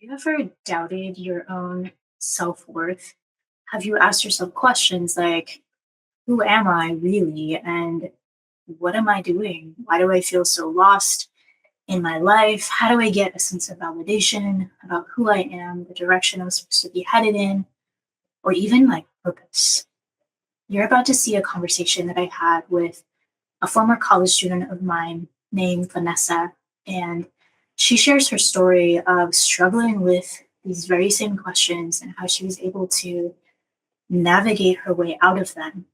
You ever doubted your own self worth? Have you asked yourself questions like, who am I really? And what am I doing? Why do I feel so lost in my life? How do I get a sense of validation about who I am, the direction I'm supposed to be headed in, or even like purpose? You're about to see a conversation that I had with a former college student of mine named Vanessa. And she shares her story of struggling with these very same questions and how she was able to navigate her way out of them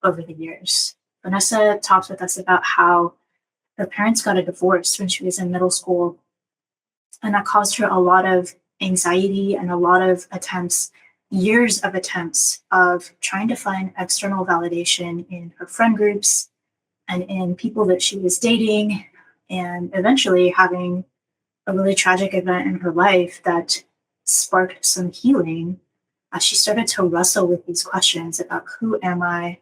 over the years. Vanessa talks with us about how her parents got a divorce when she was in middle school, and that caused her a lot of anxiety and a lot of attempts, years of attempts of trying to find external validation in her friend groups and in people that she was dating, and eventually having a really tragic event in her life that sparked some healing as she started to wrestle with these questions about who am I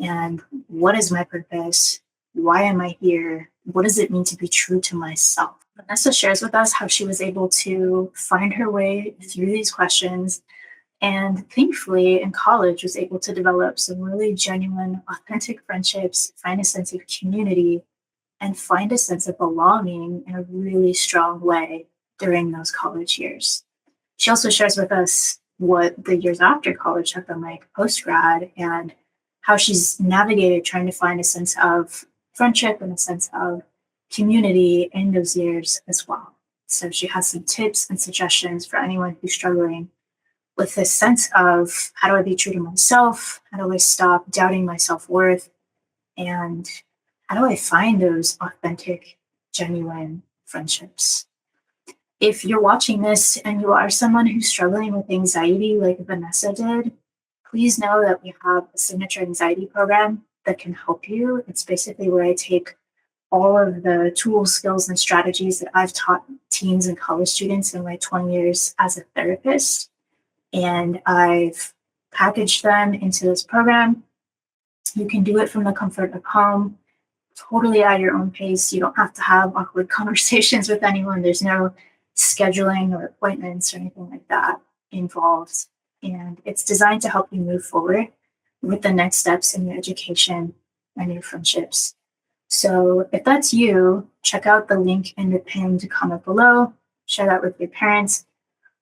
and what is my purpose? Why am I here? What does it mean to be true to myself? Vanessa shares with us how she was able to find her way through these questions, and thankfully in college was able to develop some really genuine, authentic friendships, find a sense of community, and find a sense of belonging in a really strong way during those college years. She also shares with us what the years after college have been like post-grad, and how she's navigated trying to find a sense of friendship and a sense of community in those years as well. So she has some tips and suggestions for anyone who's struggling with this sense of, how do I be true to myself? How do I stop doubting my self-worth? And how do I find those authentic, genuine friendships? If you're watching this and you are someone who's struggling with anxiety like Vanessa did, please know that we have a signature anxiety program that can help you. It's basically where I take all of the tools, skills, and strategies that I've taught teens and college students in my 20 years as a therapist, and I've packaged them into this program. You can do it from the comfort of home, totally at your own pace. You don't have to have awkward conversations with anyone. There's no scheduling or appointments or anything like that involved. And it's designed to help you move forward with the next steps in your education and your friendships. So if that's you, check out the link in the pinned comment below. Share that with your parents.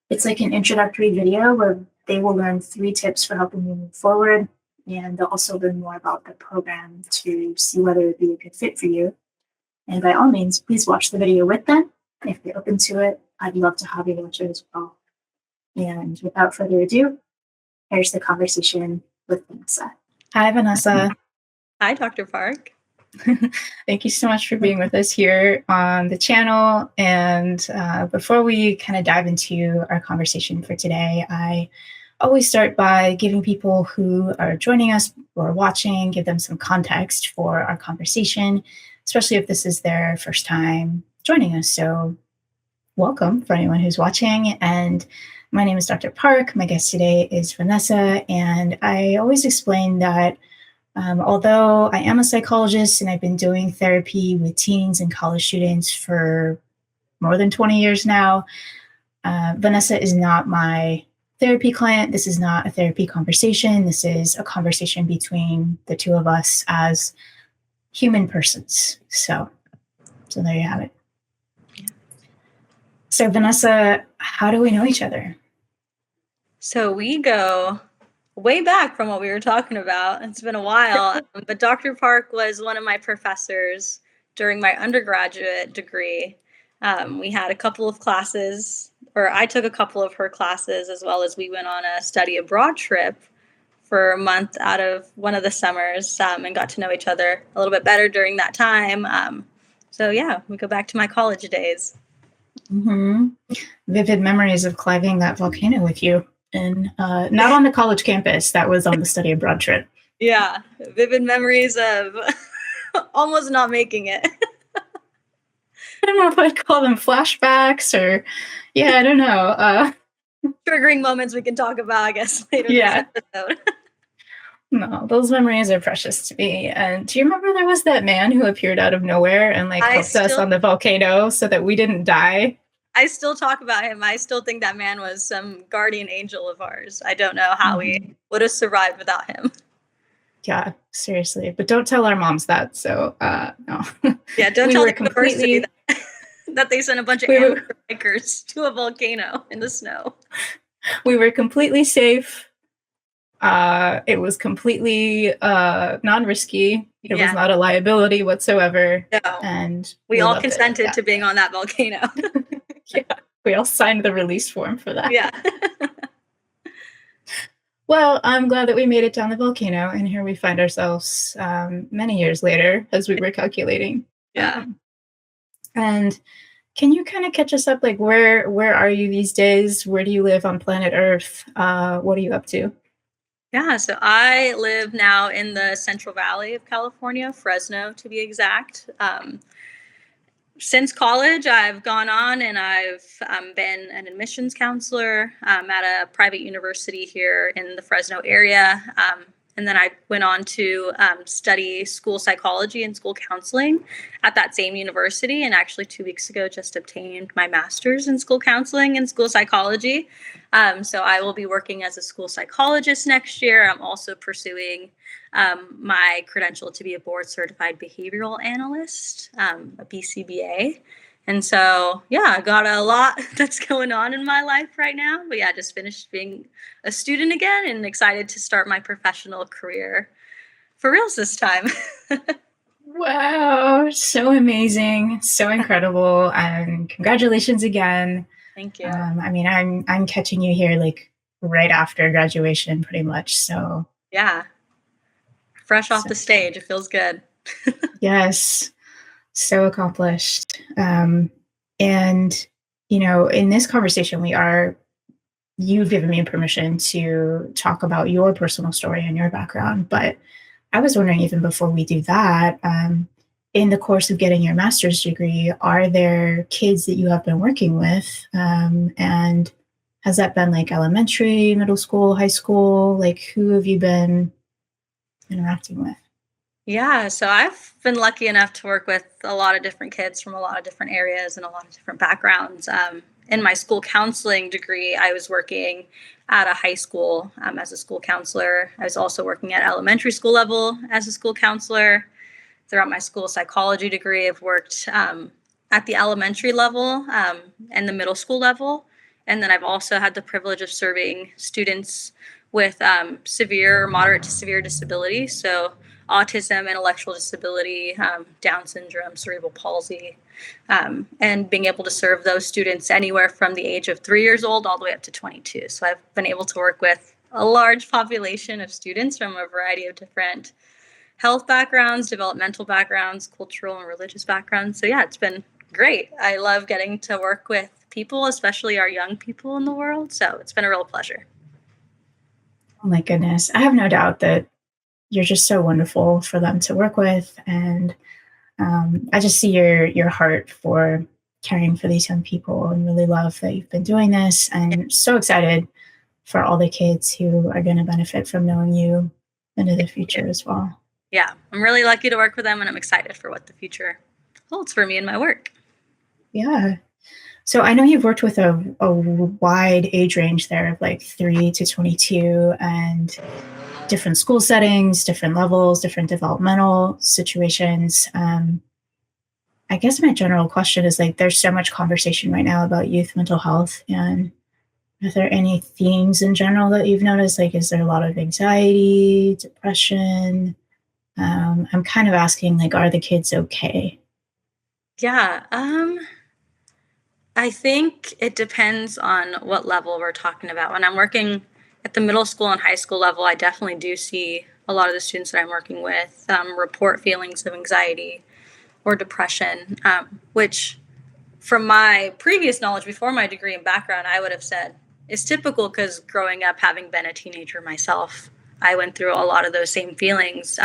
It's like an introductory video where they will learn 3 tips for helping you move forward. And they'll also learn more about the program to see whether it'd be a good fit for you. And by all means, please watch the video with them. If you're open to it, I'd love to have you watch it as well. And without further ado, here's the conversation with Vanessa. Hi, Vanessa. Hi, Dr. Park. Thank you so much for being with us here on the channel. And before we kind of dive into our conversation for today, I always start by giving people who are joining us or watching, give them some context for our conversation, especially if this is their first time joining us. So welcome for anyone who's watching. And my name is Dr. Park. My guest today is Vanessa. And I always explain that although I am a psychologist and I've been doing therapy with teens and college students for more than 20 years now, Vanessa is not my therapy client. This is not a therapy conversation. This is a conversation between the two of us as human persons. So there you have it. So Vanessa, how do we know each other? So we go way back from what we were talking about. It's been a while, but Dr. Park was one of my professors during my undergraduate degree. We had a couple of classes, or I took a couple of her classes, as well as we went on a study abroad trip for a month out of one of the summers, and got to know each other a little bit better during that time. So yeah, we go back to my college days. Mm-hmm. Vivid memories of climbing that volcano with you. And not on the college campus, that was on the study abroad trip. Yeah, vivid memories of almost not making it. I don't know if I'd call them flashbacks or, I don't know. Triggering moments we can talk about, I guess, later this episode. No, those memories are precious to me. And do you remember there was that man who appeared out of nowhere and helped us on the volcano so that we didn't die? I still talk about him. I still think that man was some guardian angel of ours. I don't know how we Mhm. would have survived without him. Yeah, seriously. But don't tell our moms that. So, no. Yeah, don't We tell were the university completely that, that they sent a bunch of we amateur were bikers to a volcano in the snow. we were completely safe. It was completely non-risky. It was Yeah, not a liability whatsoever, no, and we we all loved it. consented Yeah. to being on that volcano. Yeah. We all signed the release form for that. Yeah. Well, I'm glad that we made it down the volcano, and here we find ourselves many years later as we were calculating. Yeah. Um, and can you kind of catch us up? Like, where are you these days? Where do you live on planet Earth? What are you up to? Yeah, so I live now in the Central Valley of California, Fresno to be exact. Since college, I've gone on and I've been an admissions counselor at a private university here in the Fresno area. And then I went on to study school psychology and school counseling at that same university. And actually, 2 weeks ago, just obtained my master's in school counseling and school psychology. So I will be working as a school psychologist next year. I'm also pursuing my credential to be a board certified behavioral analyst, a BCBA. And so, yeah, I got a lot that's going on in my life right now. But yeah, just finished being a student again and excited to start my professional career for reals this time. Wow, so amazing, so incredible, and congratulations again. Thank you. I mean, I'm catching you here like right after graduation, pretty much. So, Yeah, fresh off so the stage. It feels good. yes, so accomplished. And in this conversation, you've given me permission to talk about your personal story and your background. But I was wondering, even before we do that, in the course of getting your master's degree, are there kids that you have been working with? And has that been like elementary, middle school, high school? Like, who have you been interacting with? Yeah, so I've been lucky enough to work with a lot of different kids from a lot of different areas and a lot of different backgrounds. In my school counseling degree, I was working at a high school as a school counselor. I was also working at elementary school level as a school counselor. Throughout my school psychology degree, I've worked at the elementary level and the middle school level. And then I've also had the privilege of serving students with severe or moderate to severe disability. So autism, intellectual disability, Down syndrome, cerebral palsy, and being able to serve those students anywhere from the age of 3 years old all the way up to 22. So I've been able to work with a large population of students from a variety of different health backgrounds, developmental backgrounds, cultural and religious backgrounds. So yeah, it's been great. I love getting to work with people, especially our young people in the world. So it's been a real pleasure. Oh my goodness. I have no doubt that you're just so wonderful for them to work with. And I just see your heart for caring for these young people and really love that you've been doing this. And so excited for all the kids who are going to benefit from knowing you into the future as well. Yeah, I'm really lucky to work with them and I'm excited for what the future holds for me and my work. Yeah. So I know you've worked with a wide age range there of like 3 to 22 and different school settings, different levels, different developmental situations. I guess my general question is like, there's so much conversation right now about youth mental health. And are there any themes in general that you've noticed? Like, is there a lot of anxiety, depression? I'm kind of asking, like, are the kids okay? Yeah, I think it depends on what level we're talking about. When I'm working at the middle school and high school level, I definitely do see a lot of the students that I'm working with report feelings of anxiety or depression, which from my previous knowledge before my degree and background, I would have said is typical because growing up, having been a teenager myself, I went through a lot of those same feelings.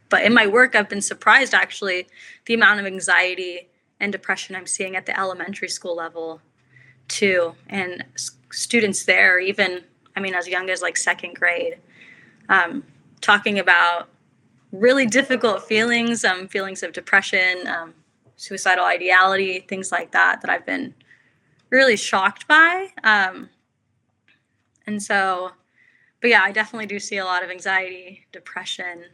But in my work, I've been surprised actually the amount of anxiety and depression I'm seeing at the elementary school level too. And students there, even, I mean, as young as like second grade, talking about really difficult feelings, feelings of depression, suicidal ideality, things like that, that I've been really shocked by. And so, but yeah, I definitely do see a lot of anxiety, depression,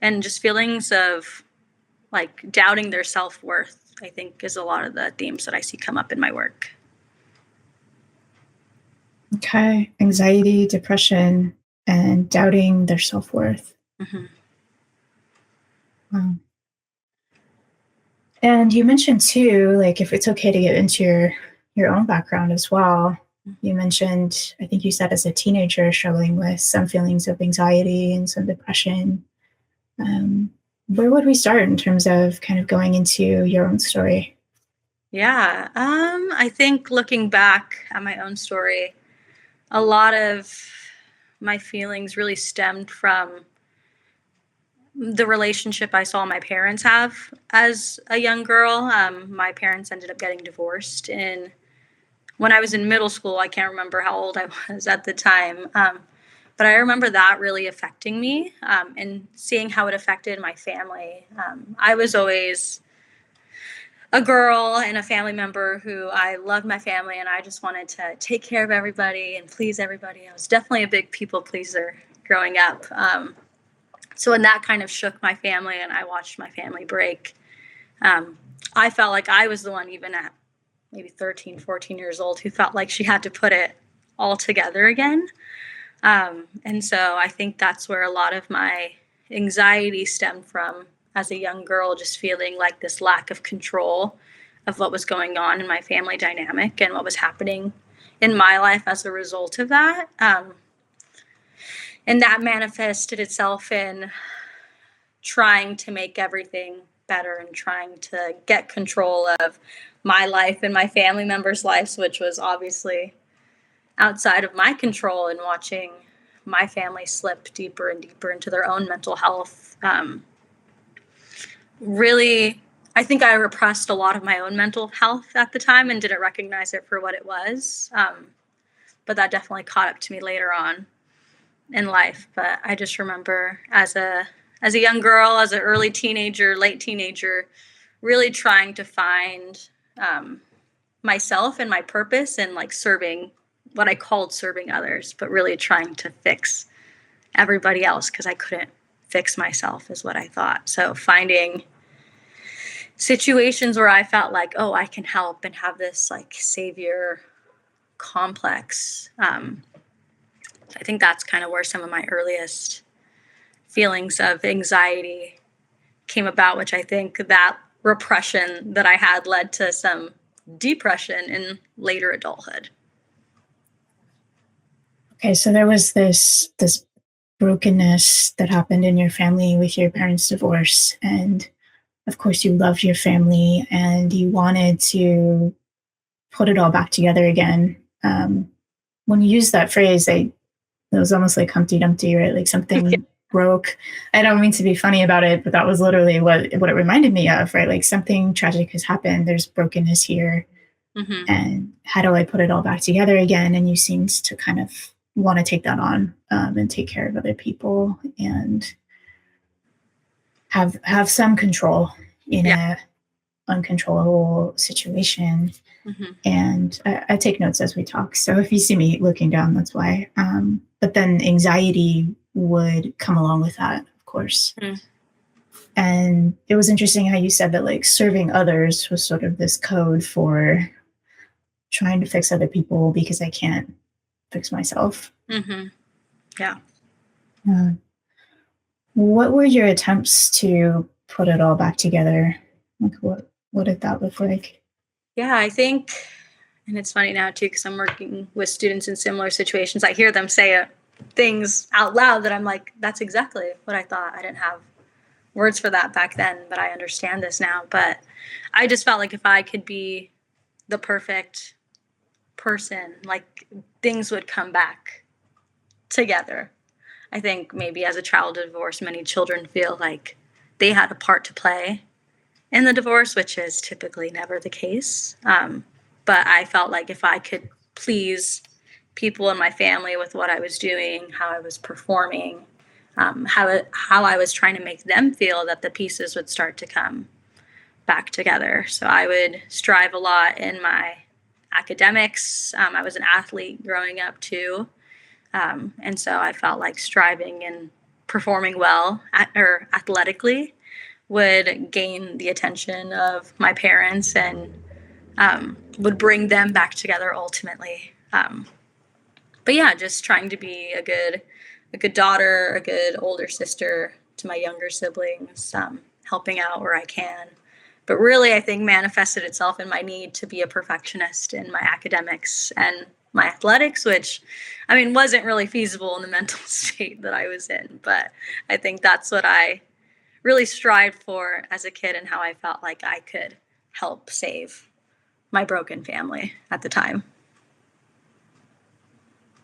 and just feelings of like doubting their self-worth, I think is a lot of the themes that I see come up in my work. Okay. Anxiety, depression, and doubting their self-worth. Mm-hmm. Wow. And you mentioned too, like if it's okay to get into your own background as well. You mentioned, I think you said as a teenager, struggling with some feelings of anxiety and some depression. Um, where would we start in terms of kind of going into your own story? Yeah, I think looking back at my own story, a lot of my feelings really stemmed from the relationship I saw my parents have as a young girl. My parents ended up getting divorced when I was in middle school. I can't remember how old I was at the time, but I remember that really affecting me, and seeing how it affected my family. I was always a girl and a family member who I loved my family, and I just wanted to take care of everybody and please everybody. I was definitely a big people pleaser growing up. So when that kind of shook my family and I watched my family break, um, I felt like I was the one, even at maybe 13, 14 years old, who felt like she had to put it all together again. And so I think that's where a lot of my anxiety stemmed from as a young girl, just feeling like this lack of control of what was going on in my family dynamic and what was happening in my life as a result of that. And that manifested itself in trying to make everything better and trying to get control of my life and my family members' lives, which was obviously outside of my control, and watching my family slip deeper and deeper into their own mental health. Really, I think I repressed a lot of my own mental health at the time and didn't recognize it for what it was. But that definitely caught up to me later on in life. But I just remember as a young girl, as an early teenager, late teenager, really trying to find myself and my purpose and like serving, what I called serving others, but really trying to fix everybody else because I couldn't fix myself, is what I thought. So finding situations where I felt like, oh, I can help and have this like savior complex. I think that's kind of where some of my earliest feelings of anxiety came about, which I think that repression that I had led to some depression in later adulthood. Okay, so there was this brokenness that happened in your family with your parents' divorce, and of course you loved your family and you wanted to put it all back together again. When you use that phrase, it was almost like Humpty Dumpty, right? Like Yeah. something broke. I don't mean to be funny about it, but that was literally what it reminded me of, right? Like something tragic has happened. There's brokenness here, Mm-hmm. and how do I put it all back together again? And you seemed to kind of want to take that on, and take care of other people and have some control in Yeah. a uncontrollable situation. Mm-hmm. And I take notes as we talk. So if you see me looking down, that's why. But then anxiety would come along with that, of course. Mm. And it was interesting how you said that like serving others was sort of this code for trying to fix other people because I can't fix myself. Mm-hmm. Yeah. Uh, what were your attempts to put it all back together? Like what did that look like? Yeah, I think, and it's funny now too, because I'm working with students in similar situations. I hear them say things out loud that I'm like, that's exactly what I thought. I didn't have words for that back then, but I understand this now. But I just felt like if I could be the perfect person, like things would come back together. I think maybe as a child of divorce, many children feel like they had a part to play in the divorce, which is typically never the case. But I felt like if I could please people in my family with what I was doing, how I was performing, how I was trying to make them feel, that the pieces would start to come back together. So I would strive a lot in my academics. I was an athlete growing up too. And so I felt like striving and performing well or athletically would gain the attention of my parents and would bring them back together ultimately. But yeah, just trying to be a good daughter, a good older sister to my younger siblings, helping out where I can. But really, I think manifested itself in my need to be a perfectionist in my academics and my athletics, which I mean wasn't really feasible in the mental state that I was in. But I think that's what I really strived for as a kid and how I felt like I could help save my broken family at the time.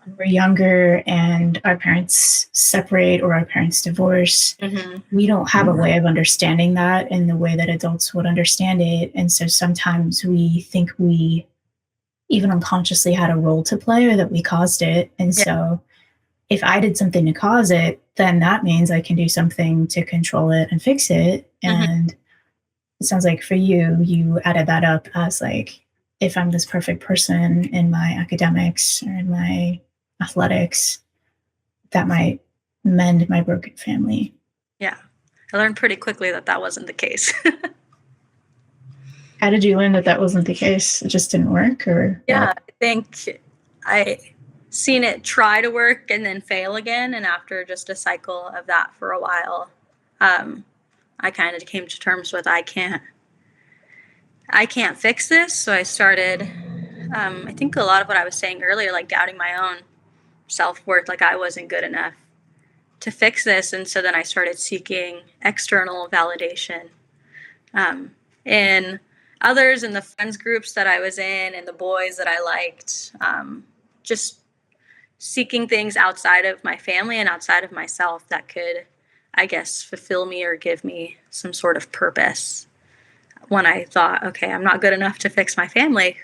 When we're younger and our parents separate or our parents divorce, we don't have a way of understanding that in the way that adults would understand it. And so sometimes we think we even unconsciously had a role to play or that we caused it. And Yeah. so if I did something to cause it, then that means I can do something to control it and fix it. And it sounds like for you, you added that up as like, if I'm this perfect person in my academics or in my athletics, that might mend my broken family. Yeah. I learned pretty quickly that that wasn't the case. How did you learn that that wasn't the case? It just didn't work, or Yeah, what? I think I seen it try to work and then fail again. And after just a cycle of that for a while, I kind of came to terms with I can't fix this. So I started, I think a lot of what I was saying earlier, like doubting my own self worth, like I wasn't good enough to fix this. And so then I started seeking external validation in others, in the friends groups that I was in, and the boys that I liked, just seeking things outside of my family and outside of myself that could, I guess, fulfill me or give me some sort of purpose. When I thought, okay, I'm not good enough to fix my family,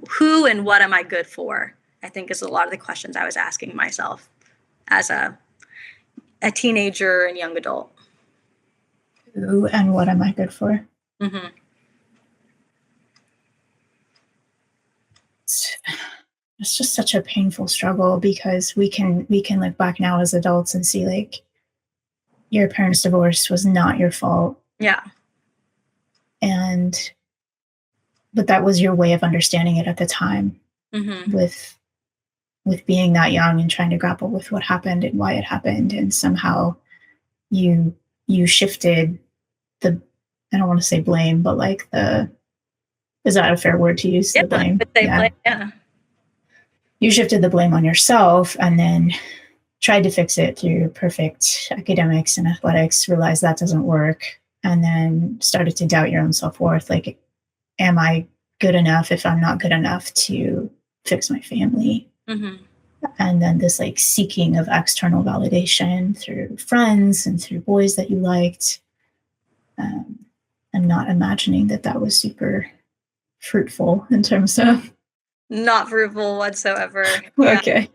who and what am I good for? I think is a lot of the questions I was asking myself as a teenager and young adult. Who and what am I good for? Mm-hmm. It's just such a painful struggle because we can look back now as adults and see like your parents' divorce was not your fault, Yeah. and but that was your way of understanding it at the time Mm-hmm. with being that young and trying to grapple with what happened and why it happened, and somehow you you shifted the, I don't want to say blame, but like the, is that a fair word to use, Yeah. the I blame? would say Yeah, yeah. you shifted the blame on yourself and then tried to fix it through perfect academics and athletics, realized that doesn't work, and then started to doubt your own self-worth. Like, am I good enough if I'm not good enough to fix my family? Mm-hmm. And then this like seeking of external validation through friends and through boys that you liked, um, and not imagining that that was super fruitful in terms of Not fruitful whatsoever. Yeah. okay.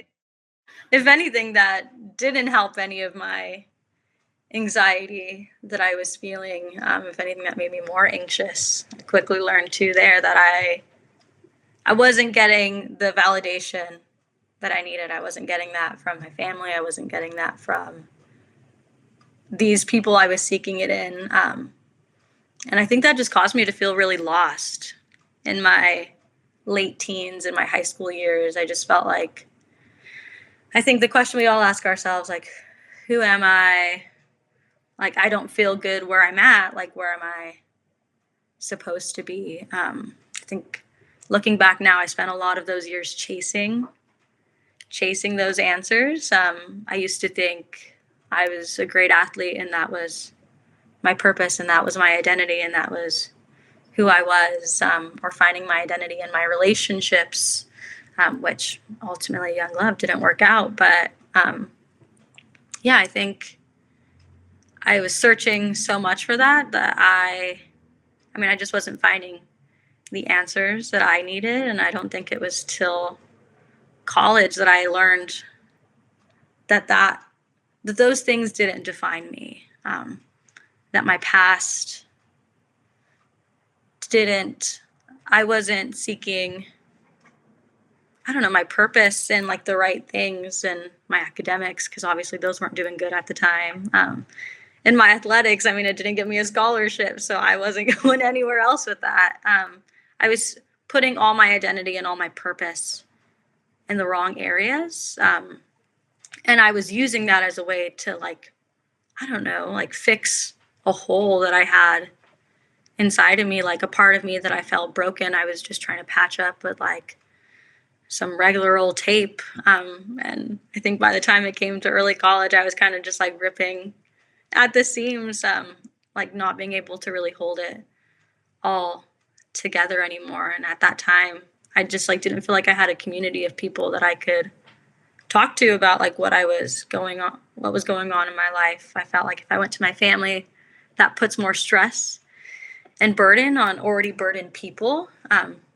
If anything, that didn't help any of my anxiety that I was feeling. If anything, that made me more anxious. I quickly learned too there that I wasn't getting the validation that I needed. I wasn't getting that from my family. I wasn't getting that from these people I was seeking it in. And I think that just caused me to feel really lost in my late teens and my high school years. I just felt like, I think the question we all ask ourselves, like, who am I? Like, I don't feel good where I'm at. Like, where am I supposed to be? I think looking back now, I spent a lot of those years chasing those answers. I used to think I was a great athlete and that was my purpose and that was my identity and that was who I was, or finding my identity in my relationships, which ultimately young love didn't work out. But yeah, I think I was searching so much for that I mean, I just wasn't finding the answers that I needed. And I don't think it was till college that I learned that those things didn't define me. That my past didn't, I wasn't seeking I don't know, my purpose and like the right things and my academics, because obviously those weren't doing good at the time. And my athletics, I mean, it didn't give me a scholarship, so I wasn't going anywhere else with that. I was putting all my identity and all my purpose in the wrong areas. And I was using that as a way to, like, I don't know, like fix a hole that I had inside of me, like a part of me that I felt broken. I was just trying to patch up with like some regular old tape. And I think by the time it came to early college, I was kind of just like ripping at the seams, like not being able to really hold it all together anymore. And at that time, I just like didn't feel like I had a community of people that I could talk to about like what was going on in my life. I felt like if I went to my family, that puts more stress and burden on already burdened people.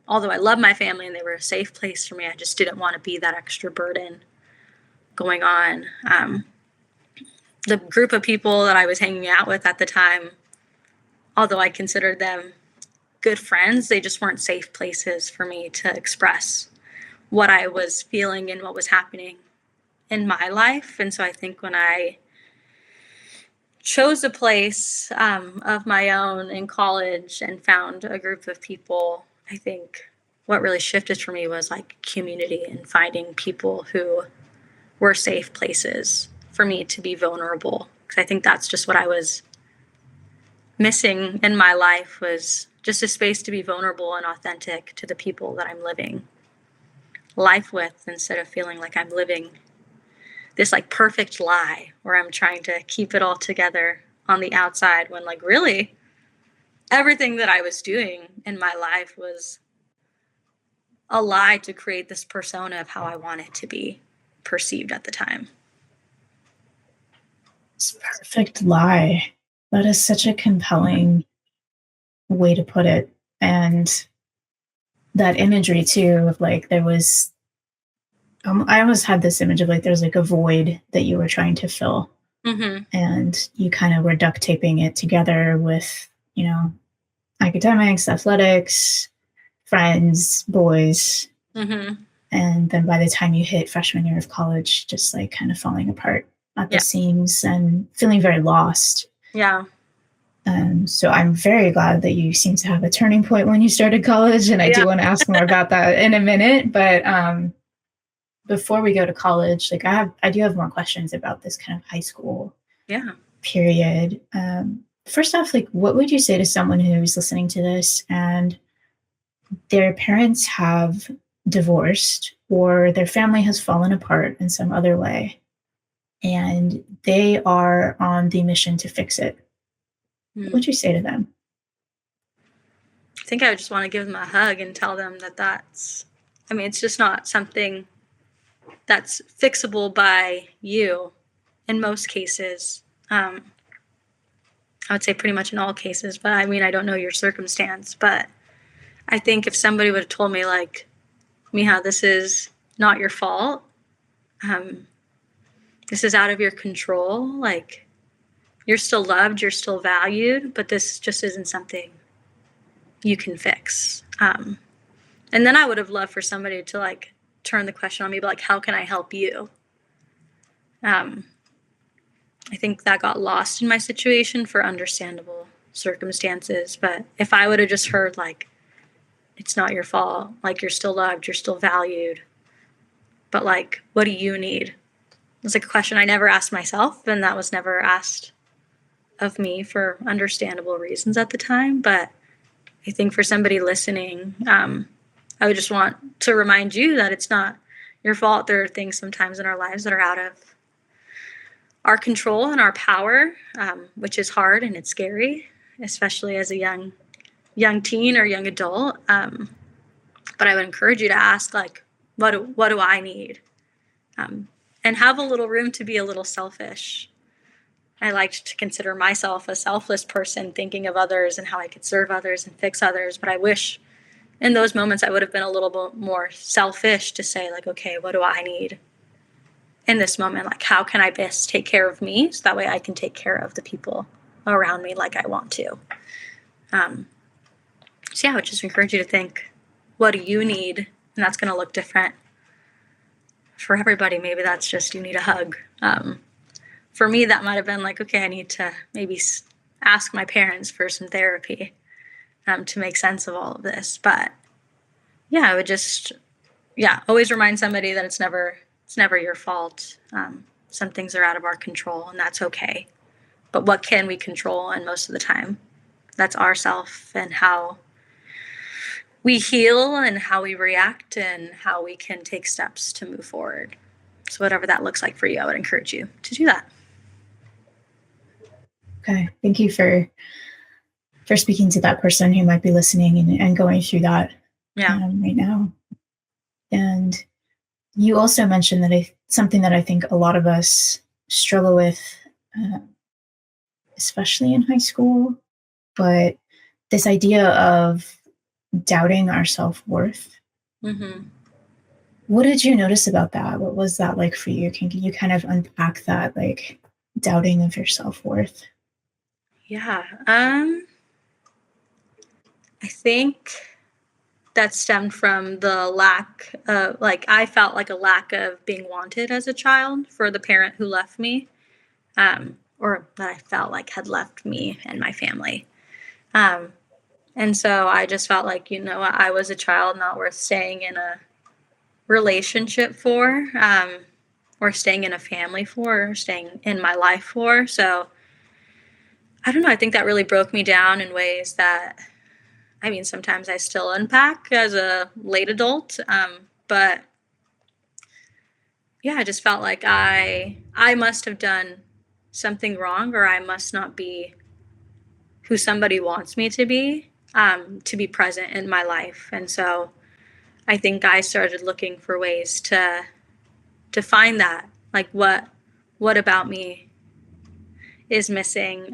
Although I love my family and they were a safe place for me, I just didn't want to be that extra burden going on. The group of people that I was hanging out with at the time, although I considered them good friends, they just weren't safe places for me to express what I was feeling and what was happening in my life. And so I think when I chose a place of my own in college and found a group of people, I think what really shifted for me was like community and finding people who were safe places for me to be vulnerable. Because I think that's just what I was missing in my life, was just a space to be vulnerable and authentic to the people that I'm living life with, instead of feeling like I'm living this like perfect lie where I'm trying to keep it all together on the outside, when like really everything that I was doing in my life was a lie to create this persona of how I wanted to be perceived at the time. It's a perfect lie. That is such a compelling way to put it. And that imagery too of like there was I almost had this image of like there's like a void that you were trying to fill, Mm-hmm. and you kind of were duct taping it together with, academics, athletics, friends, boys. Mm-hmm. And then by the time you hit freshman year of college, just like kind of falling apart at the Yeah. seams and feeling very lost. Yeah. So I'm very glad that you seem to have a turning point when you started college. And I Yeah. do want to ask more about that in a minute. But before we go to college, like I do have more questions about this kind of high school Yeah. period. First off, like what would you say to someone who's listening to this and their parents have divorced or their family has fallen apart in some other way and they are on the mission to fix it? What would you say to them? I think I would just want to give them a hug and tell them I mean, it's just not something that's fixable by you in most cases. I would say pretty much in all cases, but I mean, I don't know your circumstance, but I think if somebody would have told me, like, Miha, this is not your fault, um, this is out of your control, like, you're still loved, you're still valued, but this just isn't something you can fix. And then I would have loved for somebody to, like, turn the question on me, but, like, how can I help you? I think that got lost in my situation for understandable circumstances. But if I would have just heard, like, it's not your fault, like, you're still loved, you're still valued, but, like, what do you need? It's like a question I never asked myself, and that was never asked of me for understandable reasons at the time. But I think for somebody listening, I would just want to remind you that it's not your fault. There are things sometimes in our lives that are out of our control and our power, which is hard and it's scary, especially as a young teen or young adult. But I would encourage you to ask, like, what do I need? And have a little room to be a little selfish. I like to consider myself a selfless person, thinking of others and how I could serve others and fix others. But I wish in those moments I would have been a little bit more selfish to say, like, okay, what do I need in this moment? Like, how can I best take care of me so that way I can take care of the people around me like I want to? So yeah, I would just encourage you to think, what do you need? And that's going to look different for everybody, maybe that's just you need a hug. For me, that might have been like, okay, I need to maybe ask my parents for some therapy to make sense of all of this. But yeah, I would just always remind somebody that it's never your fault. Some things are out of our control, and that's okay. But what can we control? And most of the time, that's ourself and how we heal and how we react and how we can take steps to move forward. So whatever that looks like for you, I would encourage you to do that. Okay. Thank you for speaking to that person who might be listening and going through that right now. And you also mentioned that something that I think a lot of us struggle with, especially in high school, but this idea of doubting our self-worth. Mm-hmm. What did you notice about that? What was that like for you? Can you kind of unpack that, like doubting of your self-worth? Yeah. I think that stemmed from the lack of, like, I felt like a lack of being wanted as a child for the parent who left me, or that I felt like had left me and my family. And so I just felt like, I was a child not worth staying in a relationship for, or staying in a family for, or staying in my life for. So I don't know. I think that really broke me down in ways that, sometimes I still unpack as a late adult. But yeah, I just felt like I must have done something wrong, or I must not be who somebody wants me to be present in my life. And so I think I started looking for ways to find that, like what about me is missing.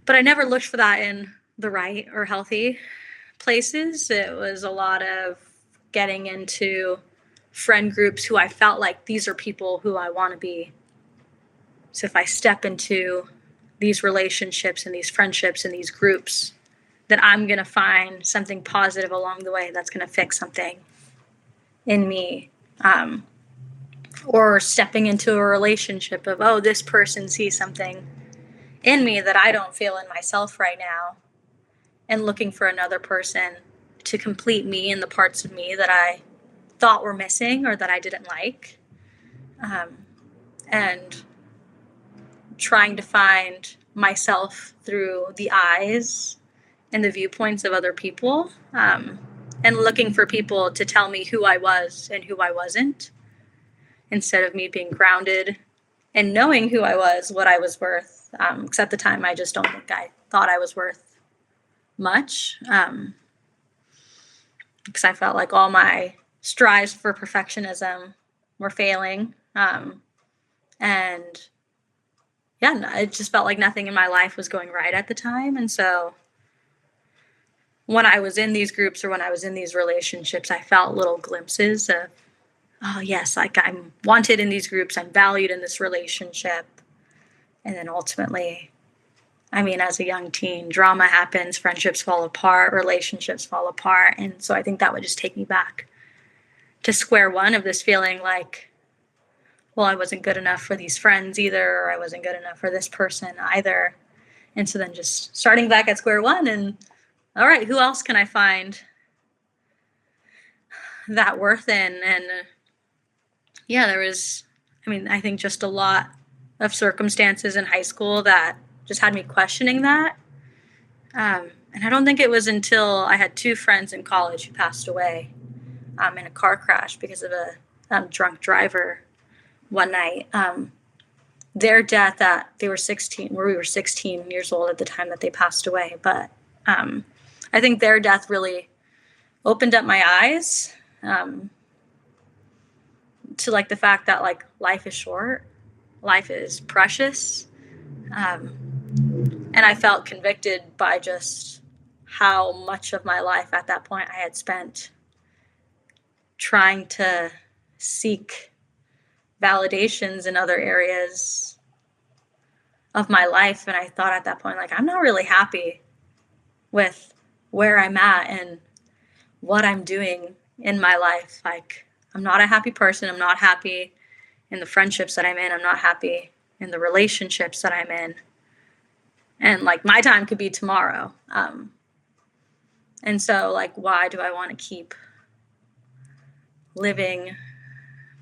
But I never looked for that in the right or healthy places. It was a lot of getting into friend groups who I felt like these are people who I want to be. So if I step into these relationships and these friendships and these groups, that I'm going to find something positive along the way that's going to fix something in me. Or stepping into a relationship of, oh, this person sees something in me that I don't feel in myself right now, and looking for another person to complete me and the parts of me that I thought were missing or that I didn't like. And trying to find myself through the eyes and the viewpoints of other people, and looking for people to tell me who I was and who I wasn't, instead of me being grounded and knowing who I was, what I was worth. Because at the time, I just don't think I thought I was worth much, because I felt like all my strives for perfectionism were failing. And yeah, it just felt like nothing in my life was going right at the time. And so when I was in these groups or when I was in these relationships, I felt little glimpses of, oh, yes, like I'm wanted in these groups, I'm valued in this relationship. And then ultimately, as a young teen, drama happens, friendships fall apart, relationships fall apart. And so I think that would just take me back to square one of this feeling like, well, I wasn't good enough for these friends either, or I wasn't good enough for this person either. And so then just starting back at square one and, all right, who else can I find that worth in? And yeah, there was, I think just a lot of circumstances in high school that just had me questioning that. And I don't think it was until I had two friends in college who passed away in a car crash because of a drunk driver one night. Their death they were 16, where we were 16 years old at the time that they passed away. But I think their death really opened up my eyes to like the fact that like life is short, life is precious. And I felt convicted by just how much of my life at that point I had spent trying to seek validations in other areas of my life. And I thought at that point, like, I'm not really happy with where I'm at and what I'm doing in my life. Like, I'm not a happy person. I'm not happy in the friendships that I'm in. I'm not happy in the relationships that I'm in. And like my time could be tomorrow. And so like, why do I want to keep living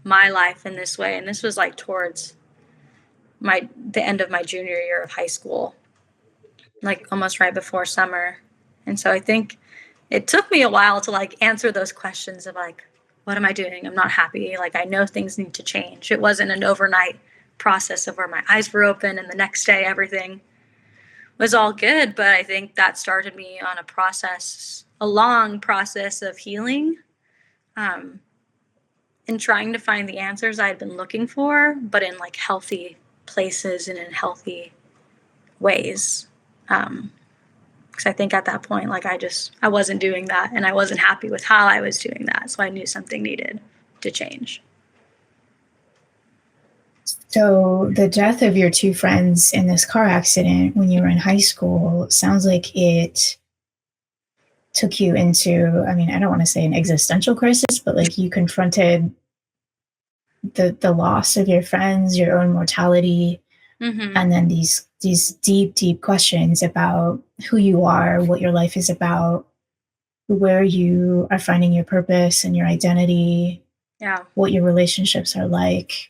my life in this way? And this was like towards the end of my junior year of high school, like almost right before summer. And so I think it took me a while to like answer those questions of like, what am I doing? I'm not happy. Like, I know things need to change. It wasn't an overnight process of where my eyes were open and the next day everything was all good. But I think that started me on a long process of healing, and trying to find the answers I had been looking for, but in like healthy places and in healthy ways. Because I think at that point, like I wasn't doing that, and I wasn't happy with how I was doing that. So I knew something needed to change. So the death of your two friends in this car accident when you were in high school sounds like it took you into, I mean, I don't want to say an existential crisis, but like you confronted the loss of your friends, your own mortality, and then these deep questions about who you are, what your life is about, where you are finding your purpose and your identity, what your relationships are like.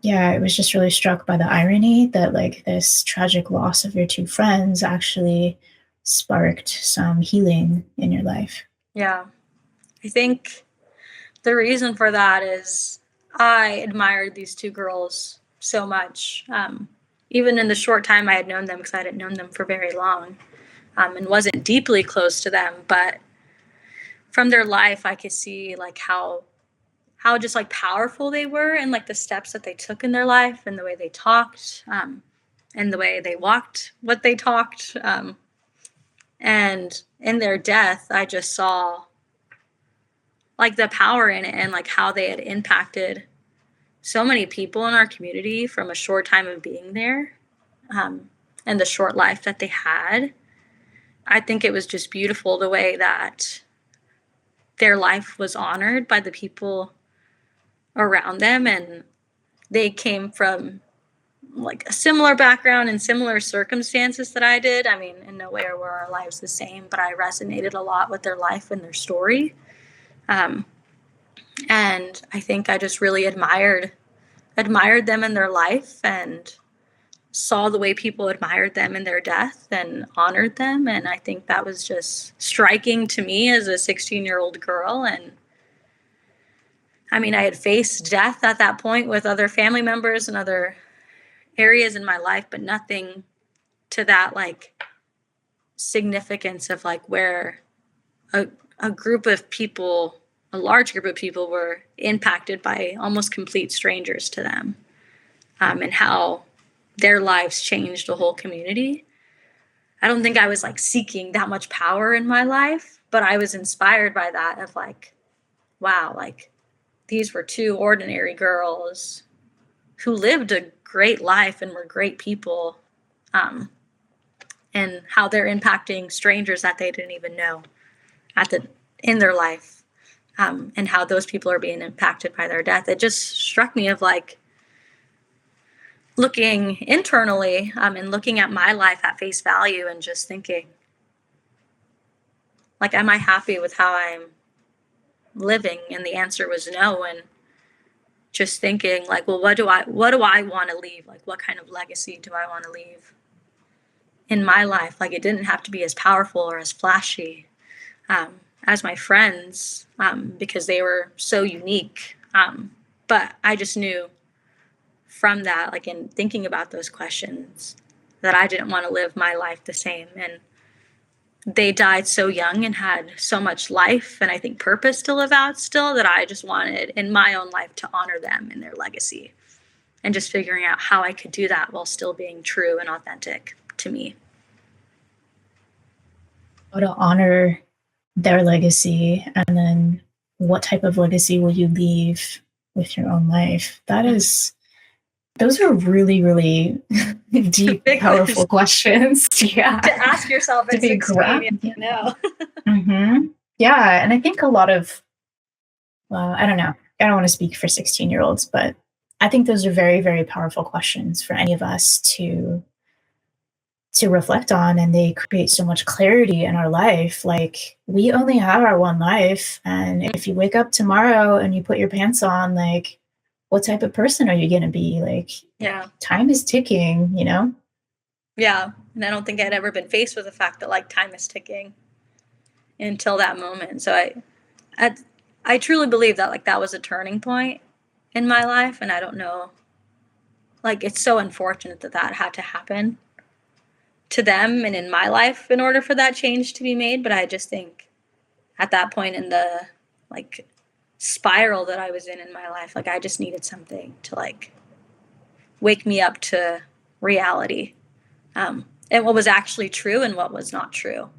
I was just really struck by the irony that like this tragic loss of your two friends actually sparked some healing in your life. Yeah. I think the reason for that is I admired these two girls so much. Even in the short time I had known them, because I hadn't known them for very long, and wasn't deeply close to them, but from their life I could see like how just like powerful they were, and like the steps that they took in their life, and the way they talked, and the way they walked what they talked. And in their death, I just saw like the power in it, and like how they had impacted so many people in our community from a short time of being there, and the short life that they had. I think it was just beautiful the way that their life was honored by the people around them, and they came from like a similar background and similar circumstances that I did. I mean, in no way were our lives the same, but I resonated a lot with their life and their story. And I think I just really admired them in their life, and saw the way people admired them in their death and honored them. And I think that was just striking to me as a 16-year-old girl. And I mean, I had faced death at that point with other family members and other areas in my life, but nothing to that like significance of like where a group of people, a large group of people, were impacted by almost complete strangers to them, and how their lives changed a whole community. I don't think I was like seeking that much power in my life, but I was inspired by that of like, wow, like these were two ordinary girls who lived a great life and were great people, and how they're impacting strangers that they didn't even know in their life, and how those people are being impacted by their death. It just struck me of like looking internally, and looking at my life at face value, and just thinking like, am I happy with how I'm living? And the answer was no. And just thinking like, well, what do I want to leave? Like, what kind of legacy do I want to leave in my life? Like, it didn't have to be as powerful or as flashy as my friends, because they were so unique. But I just knew from that, like in thinking about those questions, that I didn't want to live my life the same. And they died so young and had so much life, and I think purpose to live out still, that I just wanted in my own life to honor them and their legacy, and just figuring out how I could do that while still being true and authentic to me. How to honor their legacy, and then what type of legacy will you leave with your own life? Those are really, really deep, powerful questions. Yeah. To ask yourself at 16, you know. Mm-hmm. Yeah, and I think a lot of, well, I don't know. I don't want to speak for 16-year-olds, but I think those are very, very powerful questions for any of us to reflect on, and they create so much clarity in our life. Like, we only have our one life, and if you wake up tomorrow and you put your pants on, like, what type of person are you going to be? Like, Yeah. time is ticking, you know? Yeah. And I don't think I'd ever been faced with the fact that like time is ticking until that moment. So I, I truly believe that like that was a turning point in my life. And I don't know, like it's so unfortunate that that had to happen to them and in my life in order for that change to be made. But I just think at that point in the like spiral that I was in my life, like I just needed something to like wake me up to reality, and what was actually true and what was not true,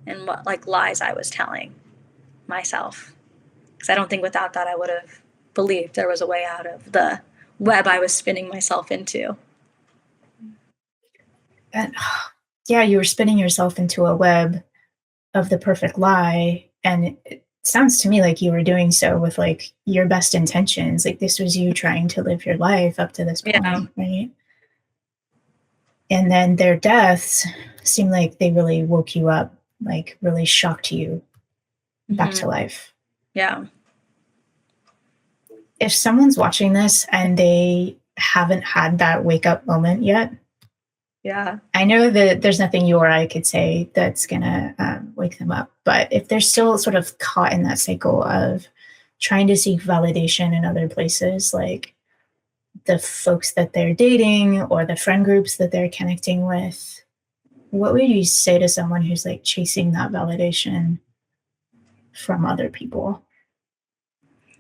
and what like lies I was telling myself. Because I don't think without that I would have believed there was a way out of the web I was spinning myself into. And yeah, you were spinning yourself into a web of the perfect lie. And it sounds to me like you were doing so with like your best intentions. Like, this was you trying to live your life up to this Yeah. point, right? And then their deaths seem like they really woke you up, like really shocked you back Hmm. to life. Yeah. If someone's watching this and they haven't had that wake up moment yet, Yeah. I know that there's nothing you or I could say that's gonna wake them up. But if they're still sort of caught in that cycle of trying to seek validation in other places, like the folks that they're dating or the friend groups that they're connecting with, what would you say to someone who's like chasing that validation from other people?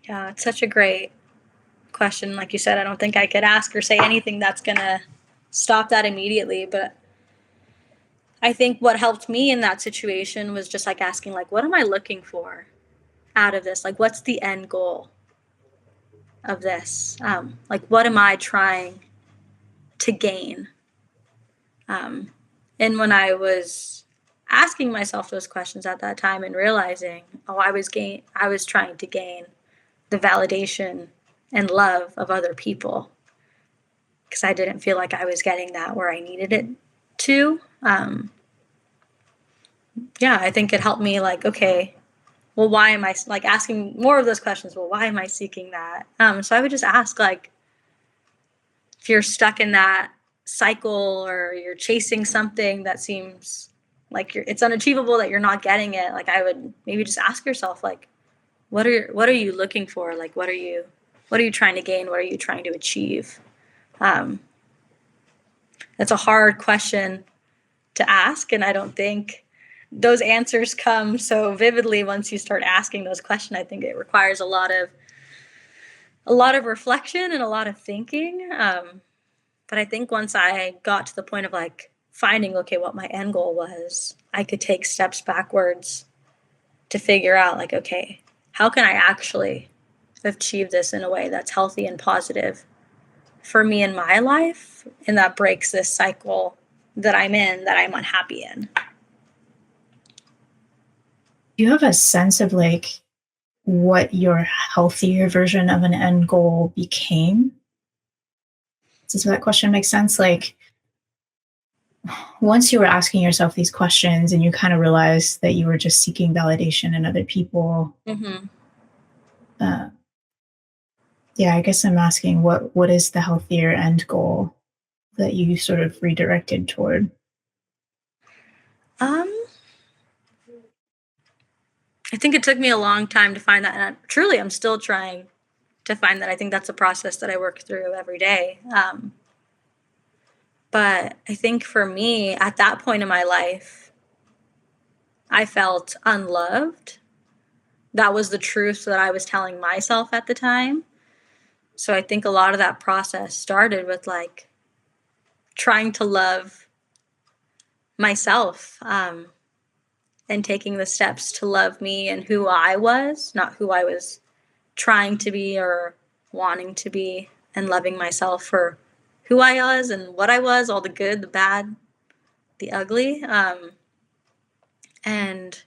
Yeah. It's such a great question. Like you said, I don't think I could ask or say anything that's going to stop that immediately. But I think what helped me in that situation was just like asking, like, what am I looking for out of this? Like, what's the end goal of this? Like, what am I trying to gain? Um, and when I was asking myself those questions at that time and realizing, oh, I was trying to gain the validation and love of other people because I didn't feel like I was getting that where I needed it to. Yeah, I think it helped me like, okay, well, why am I like asking more of those questions? Well, why am I seeking that? So I would just ask like, if you're stuck in that cycle or you're chasing something that seems like it's unachievable, that you're not getting it, like I would maybe just ask yourself like, what are you looking for? Like what are you trying to gain? What are you trying to achieve? Um, that's a hard question to ask, and I don't think those answers come so vividly once you start asking those questions. I think it requires a lot of reflection and a lot of thinking. But I think once I got to the point of like finding, okay, what my end goal was, I could take steps backwards to figure out, like, okay, how can I actually achieve this in a way that's healthy and positive for me in my life? And that breaks this cycle that I'm in, that I'm unhappy in. Do you have a sense of like what your healthier version of an end goal became? Does that question make sense? Like, once you were asking yourself these questions and you kind of realized that you were just seeking validation in other people, Mm-hmm. uh, yeah, I guess I'm asking what is the healthier end goal that you sort of redirected toward? Um, I think it took me a long time to find that, and truly, I'm still trying to find that. I think that's a process that I work through every day. But I think for me, at that point in my life, I felt unloved. That was the truth that I was telling myself at the time. So I think a lot of that process started with like trying to love myself, and taking the steps to love me and who I was, not who I was trying to be or wanting to be, and loving myself for who I was and what I was, all the good, the bad, the ugly. And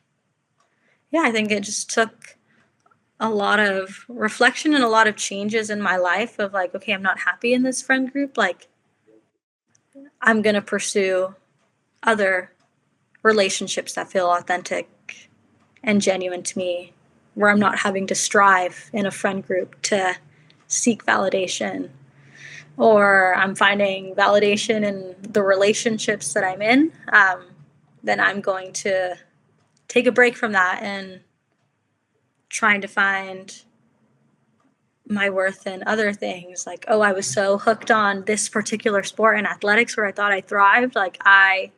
yeah, I think it just took a lot of reflection and a lot of changes in my life of like, okay, I'm not happy in this friend group. Like, I'm going to pursue other relationships that feel authentic and genuine to me, where I'm not having to strive in a friend group to seek validation, or I'm finding validation in the relationships that I'm in. Then I'm going to take a break from that and trying to find my worth in other things. Like, oh, I was so hooked on this particular sport in athletics where I thought I thrived. Like, I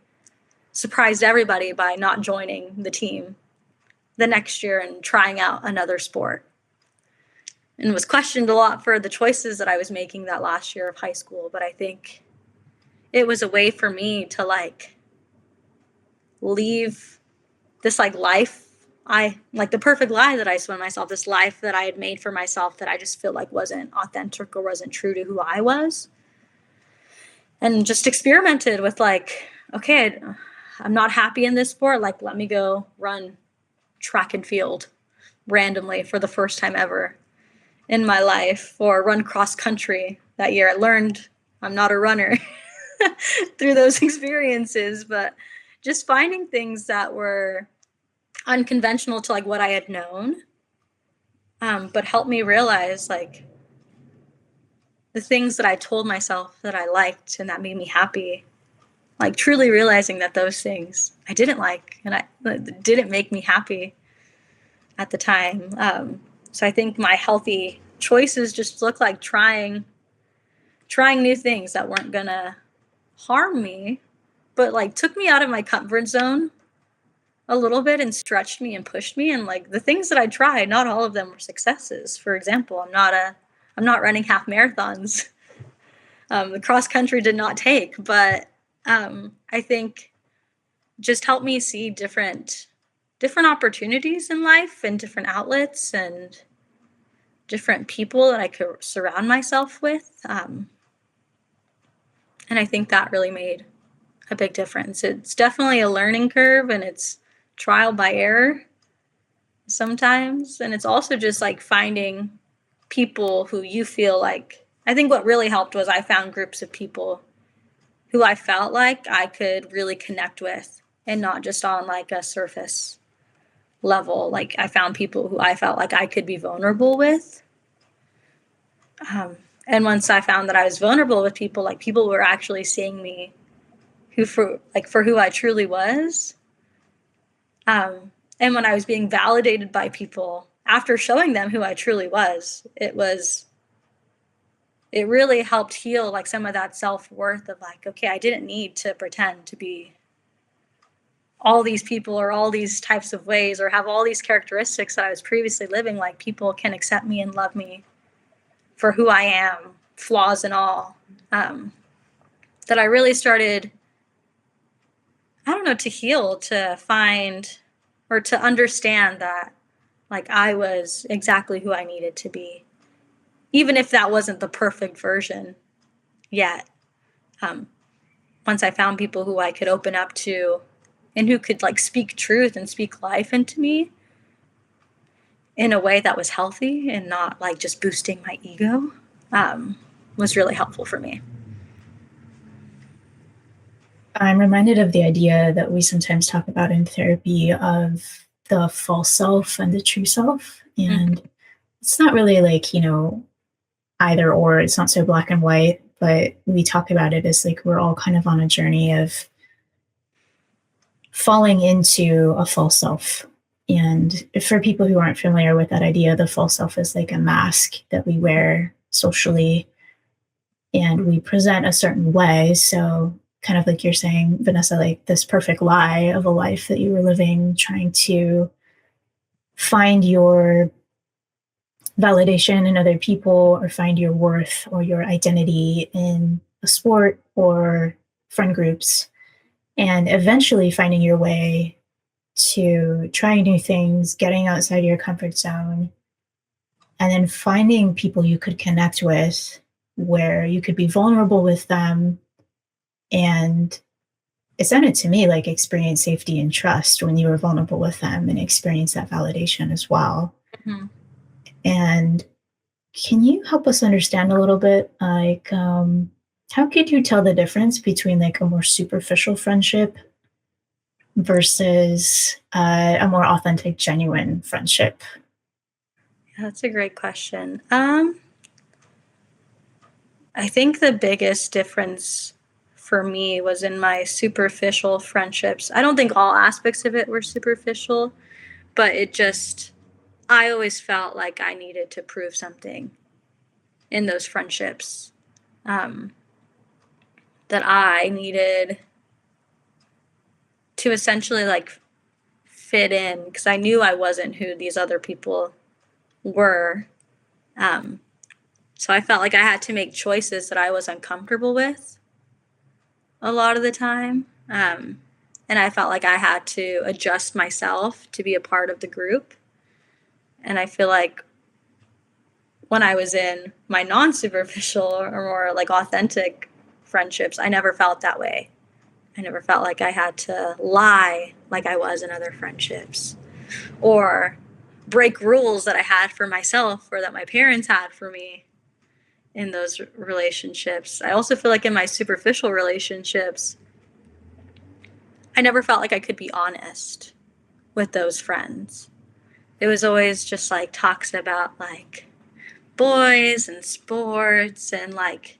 surprised everybody by not joining the team the next year and trying out another sport, and was questioned a lot for the choices that I was making that last year of high school. But I think it was a way for me to like leave this like life, I like the perfect lie that I spun myself, this life that I had made for myself that I just feel like wasn't authentic or wasn't true to who I was. And just experimented with like, okay, I'm not happy in this sport. Like, let me go run track and field randomly for the first time ever in my life, or run cross country that year. I learned I'm not a runner through those experiences, but just finding things that were unconventional to like what I had known, but helped me realize like the things that I told myself that I liked and that made me happy, like truly realizing that those things I didn't like and I didn't make me happy at the time. So I think my healthy choices just look like trying new things that weren't gonna harm me, but like took me out of my comfort zone a little bit and stretched me and pushed me. And like the things that I tried, not all of them were successes. For example, I'm not running half marathons. The cross country did not take, but I think just helped me see different opportunities in life and different outlets and different people that I could surround myself with. And I think that really made a big difference. It's definitely a learning curve and it's trial by error sometimes. And it's also just like finding people who you feel like, I think what really helped was I found groups of people who I felt like I could really connect with and not just on like a surface level. Like I found people who I felt like I could be vulnerable with. And once I found that I was vulnerable with people, like people were actually seeing me for who I truly was. And when I was being validated by people after showing them who I truly was, it really helped heal like some of that self-worth of like, okay, I didn't need to pretend to be all these people or all these types of ways or have all these characteristics that I was previously living. Like people can accept me and love me for who I am, flaws and all. That I really started, I don't know, to heal, to find or to understand that like I was exactly who I needed to be, even if that wasn't the perfect version yet. Once I found people who I could open up to and who could like speak truth and speak life into me in a way that was healthy and not like just boosting my ego, was really helpful for me. I'm reminded of the idea that we sometimes talk about in therapy of the false self and the true self. And it's not really like, either or, it's not so black and white, but we talk about it as like we're all kind of on a journey of falling into a false self. And for people who aren't familiar with that idea, the false self is like a mask that we wear socially and we present a certain way. So, kind of like you're saying, Vanessa, like this perfect lie of a life that you were living, trying to find your validation in other people or find your worth or your identity in a sport or friend groups, and eventually finding your way to trying new things, getting outside your comfort zone, and then finding people you could connect with where you could be vulnerable with them and it sounded to me like experience safety and trust when you were vulnerable with them and experience that validation as well. Mhm. And can you help us understand a little bit, like, how could you tell the difference between like a more superficial friendship versus a more authentic, genuine friendship? That's a great question. I think the biggest difference for me was in my superficial friendships. I don't think all aspects of it were superficial, but I always felt like I needed to prove something in those friendships. Um, that I needed to essentially like fit in because I knew I wasn't who these other people were. Um, so I felt like I had to make choices that I was uncomfortable with a lot of the time. And I felt like I had to adjust myself to be a part of the group. And I feel like when I was in my non superficial or more like authentic friendships, I never felt that way. I never felt like I had to lie like I was in other friendships or break rules that I had for myself or that my parents had for me in those relationships. I also feel like in my superficial relationships, I never felt like I could be honest with those friends. It was always just like talks about like boys and sports and like,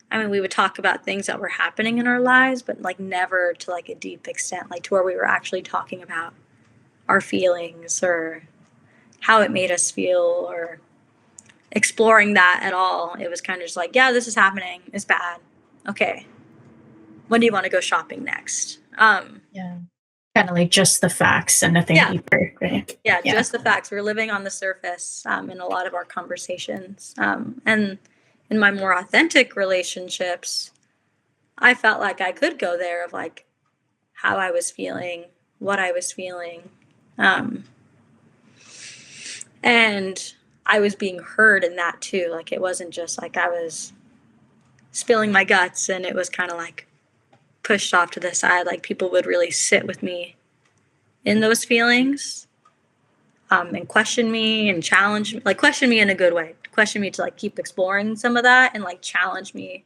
I mean, we would talk about things that were happening in our lives, but like never to like a deep extent, like to where we were actually talking about our feelings or how it made us feel or exploring that at all. It was kind of just like, yeah, this is happening. It's bad. Okay. When do you want to go shopping next? Yeah. Kind of like just the facts and nothing Yeah. deeper, right? Yeah, Yeah. just the facts. We're living on the surface in a lot of our conversations. And in my more authentic relationships, I felt like I could go there of like how I was feeling, what I was feeling. Um, and I was being heard in that too. Like it wasn't just like I was spilling my guts and it was kind of like pushed off to the side. Like people would really sit with me in those feelings and question me and challenge me, like question me in a good way, question me to like keep exploring some of that and like challenge me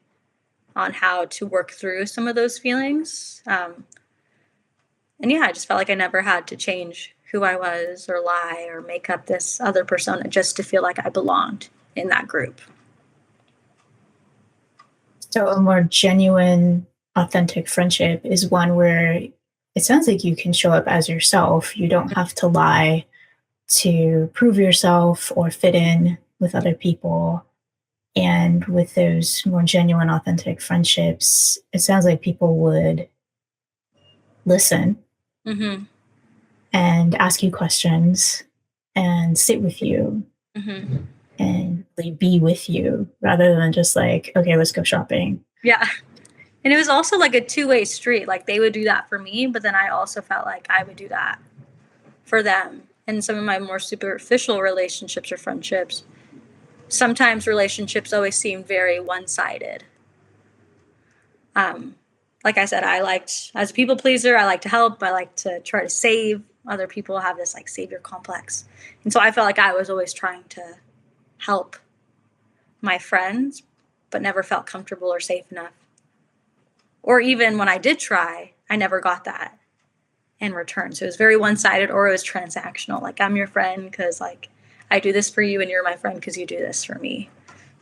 on how to work through some of those feelings. And yeah, I just felt like I never had to change who I was or lie or make up this other persona just to feel like I belonged in that group. So a more genuine, authentic friendship is one where it sounds like you can show up as yourself. You don't have to lie to prove yourself or fit in with other people. And with those more genuine, authentic friendships, it sounds like people would listen Mm-hmm. and ask you questions and sit with you Mm-hmm. and like, be with you rather than just like, okay, let's go shopping. Yeah. And it was also like a two-way street. Like they would do that for me, but then I also felt like I would do that for them. And some of my more superficial relationships or friendships, sometimes relationships always seem very one-sided. Um, like I said, I liked, as a people pleaser, I like to help. I like to try to save. Other people have this like savior complex. And so I felt like I was always trying to help my friends, but never felt comfortable or safe enough. Or even when I did try, I never got that in return. So it was very one-sided or it was transactional. Like I'm your friend because like I do this for you and you're my friend because you do this for me.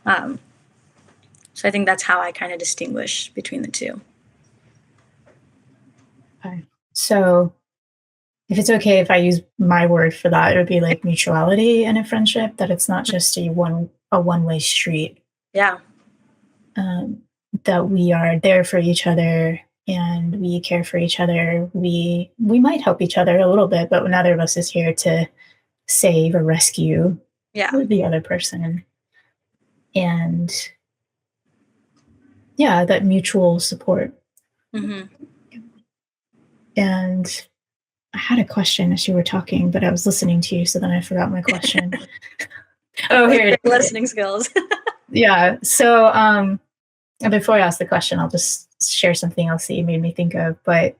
So I think that's how I kind of distinguish between the two. Okay. So if it's okay if I use my word for that, it would be like mutuality in a friendship, that it's not just a one-way street. Yeah. Um, that we are there for each other and we care for each other. We might help each other a little bit, but neither of us is here to save or rescue Yeah. the other person. And yeah, that mutual support. Mm-hmm. And I had a question as you were talking, but I was listening to you, so then I forgot my question. Oh, here it is. Listening skills. Yeah. So before I ask the question, I'll just share something else that you made me think of, but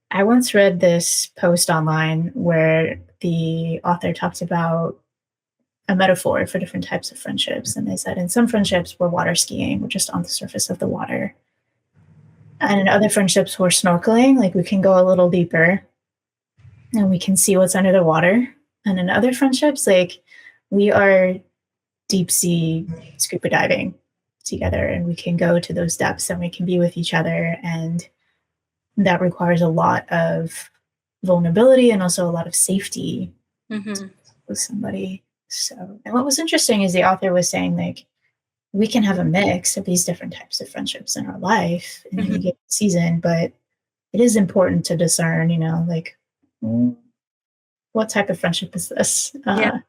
I once read this post online where the author talked about a metaphor for different types of friendships. And they said in some friendships, we're water skiing, we're just on the surface of the water. And in other friendships, we're snorkeling, like we can go a little deeper and we can see what's under the water. And in other friendships, like we are deep sea scuba diving together and we can go to those depths and we can be with each other. And that requires a lot of vulnerability and also a lot of safety Mm-hmm. with somebody. So, and what was interesting is the author was saying, like, we can have a mix of these different types of friendships in our life in Mm-hmm. any given season, but it is important to discern, like, what type of friendship is this? Yeah.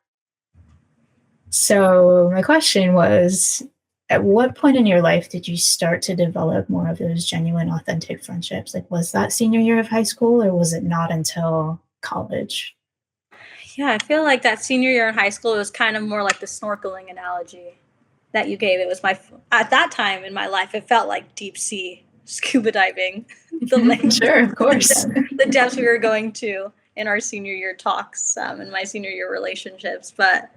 So, my question was, at what point in your life did you start to develop more of those genuine, authentic friendships? Like, was that senior year of high school or was it not until college? Yeah, I feel like that senior year in high school was kind of more like the snorkeling analogy that you gave. It was at that time in my life, it felt like deep sea scuba diving, the length, Sure, of course. the depths we were going to in our senior year talks, in my senior year relationships. But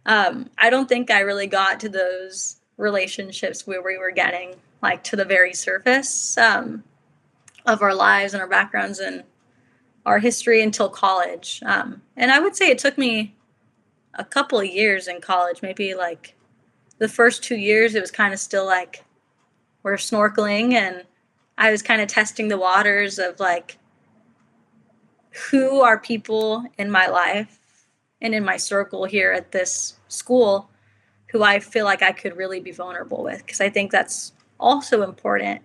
I don't think I really got to those relationships where we were getting like to the very surface of our lives and our backgrounds and our history until college. And I would say it took me a couple of years in college, maybe like the first 2 years, it was kind of still like we're snorkeling and I was kind of testing the waters of like, who are people in my life and in my circle here at this school who I feel like I could really be vulnerable with? Because I think that's also important.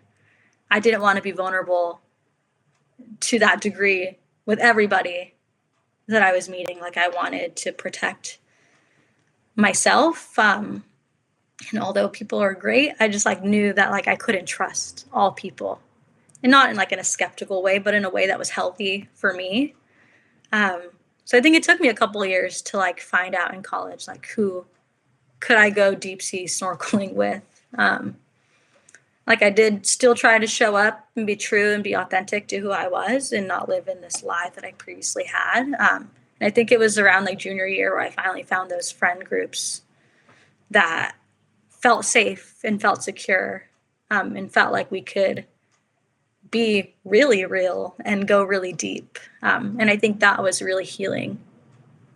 I didn't want to be vulnerable to that degree with everybody that I was meeting. Like I wanted to protect myself. And although people are great, I just like knew that like I couldn't trust all people, and not in like in a skeptical way, but in a way that was healthy for me. So I think it took me a couple of years to like find out in college, like who could I go deep sea snorkeling with. Like I did still try to show up and be true and be authentic to who I was and not live in this lie that I previously had. And I think it was around like junior year where I finally found those friend groups that felt safe and felt secure, and felt like we could be really real and go really deep. And I think that was really healing